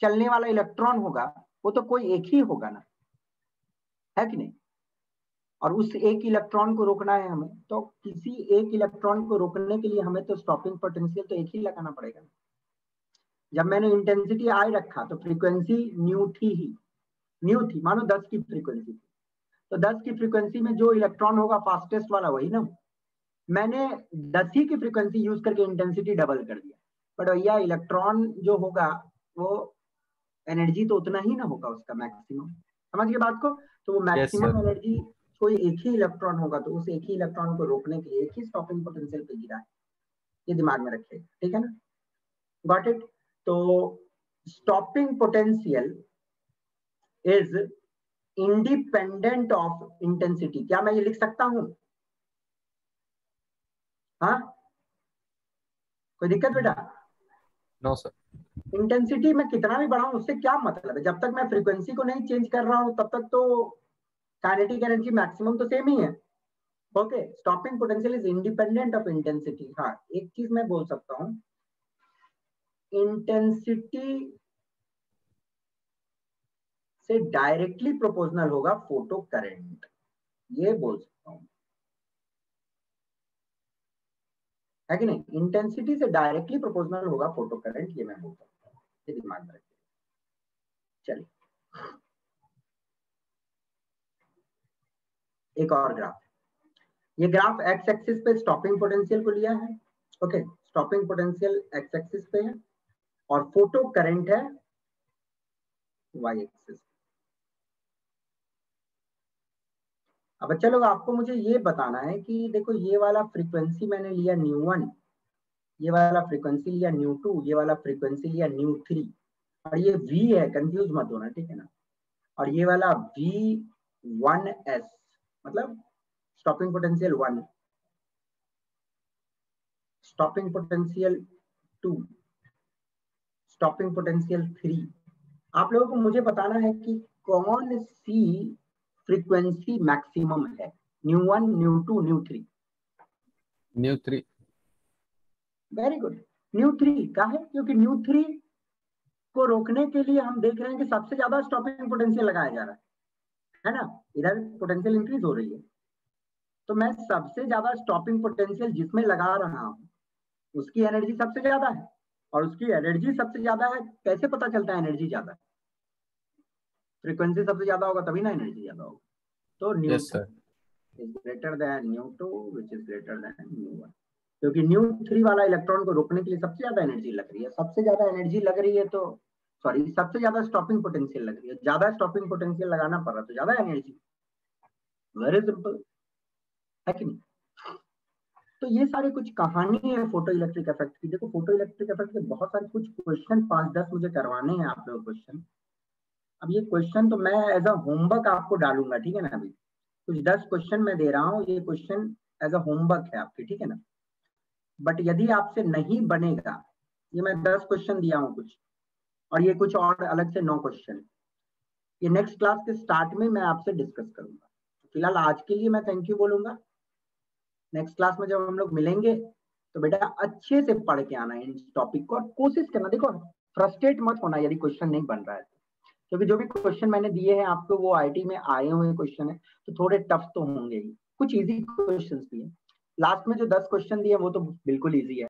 चलने वाला इलेक्ट्रॉन होगा वो तो कोई एक ही होगा ना, है कि नहीं? और उस एक इलेक्ट्रॉन को रोकना है हमें, तो किसी एक इलेक्ट्रॉन को रोकने के लिए हमें तो स्टॉपिंग पोटेंशियल तो एक ही लगाना पड़ेगा। जब मैंने इंटेंसिटी आई रखा तो फ्रीक्वेंसी न्यू थी, मानो 10 की फ्रीक्वेंसी थी, तो 10 की फ्रीक्वेंसी में जो इलेक्ट्रॉन होगा फास्टेस्ट वाला वही ना। मैंने 10 ही की फ्रीक्वेंसी यूज करके इंटेंसिटी डबल कर दिया, बट भैया इलेक्ट्रॉन जो होगा वो एनर्जी तो उतना ही ना होगा उसका मैक्सिमम, समझ गए बात को? तो वो यस मैक्सिमम सर। एनर्जी कोई एक ही इलेक्ट्रॉन होगा, तो उस एक ही इलेक्ट्रॉन को रोकने के लिए एक ही स्टॉपिंग पोटेंशियल पे गिरा है, ये दिमाग में रखिए, ठीक है ना? Got it? तो stopping potential is independent of intensity. क्या मैं ये लिख सकता हूं? हाँ, कोई दिक्कत बेटा? No sir. इंटेंसिटी में कितना भी बढ़ाऊं उससे क्या मतलब है? जब तक मैं फ्रीक्वेंसी को नहीं चेंज कर रहा हूं तब तक तो काइनेटिक एनर्जी मैक्सिमम तो सेम ही है। Okay, stopping potential is independent of intensity. हाँ, एक चीज मैं बोल सकता हूं, इंटेंसिटी से डायरेक्टली प्रोपोर्शनल होगा फोटो करंट, ये बोल सकता हूं, है कि नहीं? इंटेंसिटी से डायरेक्टली प्रोपोर्शनल होगा फोटो करंट, ये मैं बोल सकता हूं, ये दिमाग में रखिए। चलिए एक और ग्राफ, ये ग्राफ एक्स एक्सिस पे स्टॉपिंग पोटेंशियल को लिया है। Okay, stopping potential x axis पे है और फोटो करंट है वाई एक्सिस। अब बच्चा लोग आपको मुझे ये बताना है कि देखो ये वाला फ्रीक्वेंसी मैंने लिया ν1, ये वाला फ्रीक्वेंसी लिया ν2, ये वाला फ्रीक्वेंसी लिया ν3, और ये v है, कंफ्यूज मत होना, ठीक है ना? और ये वाला v1s मतलब stopping potential 1, stopping potential 2, stopping potential 3। आप लोगों को मुझे बताना है कि कौन सी फ्रीक्वेंसी मैक्सिमम है, ν1, ν2, ν3? ν3। वेरी गुड, ν3 का है, क्योंकि ν3 को रोकने के लिए हम देख रहे हैं कि सबसे ज्यादा स्टॉपिंग पोटेंशियल लगाया जा रहा है ना, इधर पोटेंशियल इंक्रीज हो रही है, तो मैं सबसे ज्यादा स्टॉपिंग पोटेंशियल जिसमें लगा रहा हूं उसकी एनर्जी सबसे ज्यादा है, और उसकी एनर्जी सबसे ज्यादा है, कैसे पता चलता है एनर्जी ज्यादा है? फ्रीक्वेंसी सबसे ज्यादा होगा तभी ना एनर्जी ज्यादा होगा। तो yes ν2 sir. is greater than ν2 which is greater than ν1, क्योंकि ν3 वाला इलेक्ट्रॉन को रोकने के लिए सबसे ज्यादा एनर्जी लग रही है, सबसे ज्यादा एनर्जी लग रही है तो सॉरी सबसे ज्यादा स्टॉपिंग पोटेंशियल लग रही है, ज्यादा स्टॉपिंग पोटेंशियल लगाना पड़ रहा तो ज्यादा एनर्जी, वेरी सिंपल, है कि नहीं? तो ये सारे कुछ कहानी है फोटो इलेक्ट्रिक इफेक्ट की। देखो फोटो इलेक्ट्रिक इफेक्ट के बहुत सारे कुछ क्वेश्चन 5-10 मुझे करवाने हैं आप लोग क्वेश्चन। अब ये क्वेश्चन तो मैं एज अ होमवर्क आपको डालूंगा, ठीक है ना? अभी कुछ 10 क्वेश्चन मैं दे रहा हूँ, ये क्वेश्चन एज अ होमवर्क है आपके, ठीक है ना। बट यदि आपसे नहीं बनेगा, ये मैं 10 क्वेश्चन दिया हूँ कुछ, और ये कुछ और अलग से 9 क्वेश्चन, ये नेक्स्ट क्लास के स्टार्ट में मैं आपसे डिस्कस करूंगा। फिलहाल आज के लिए मैं थैंक यू बोलूंगा। नेक्स्ट क्लास में जब हम लोग मिलेंगे तो बेटा अच्छे से पढ़ के आना है इस टॉपिक को, और कोशिश करना, देखो फ्रस्ट्रेट मत होना यदि क्वेश्चन नहीं बन रहा है, क्योंकि जो भी क्वेश्चन मैंने दिए हैं आपको वो आईटी में आए हुए क्वेश्चन है, तो थोड़े टफ तो होंगे ही, कुछ इजी क्वेश्चन भी है। लास्ट में जो 10 क्वेश्चन दिए वो तो बिल्कुल इजी है।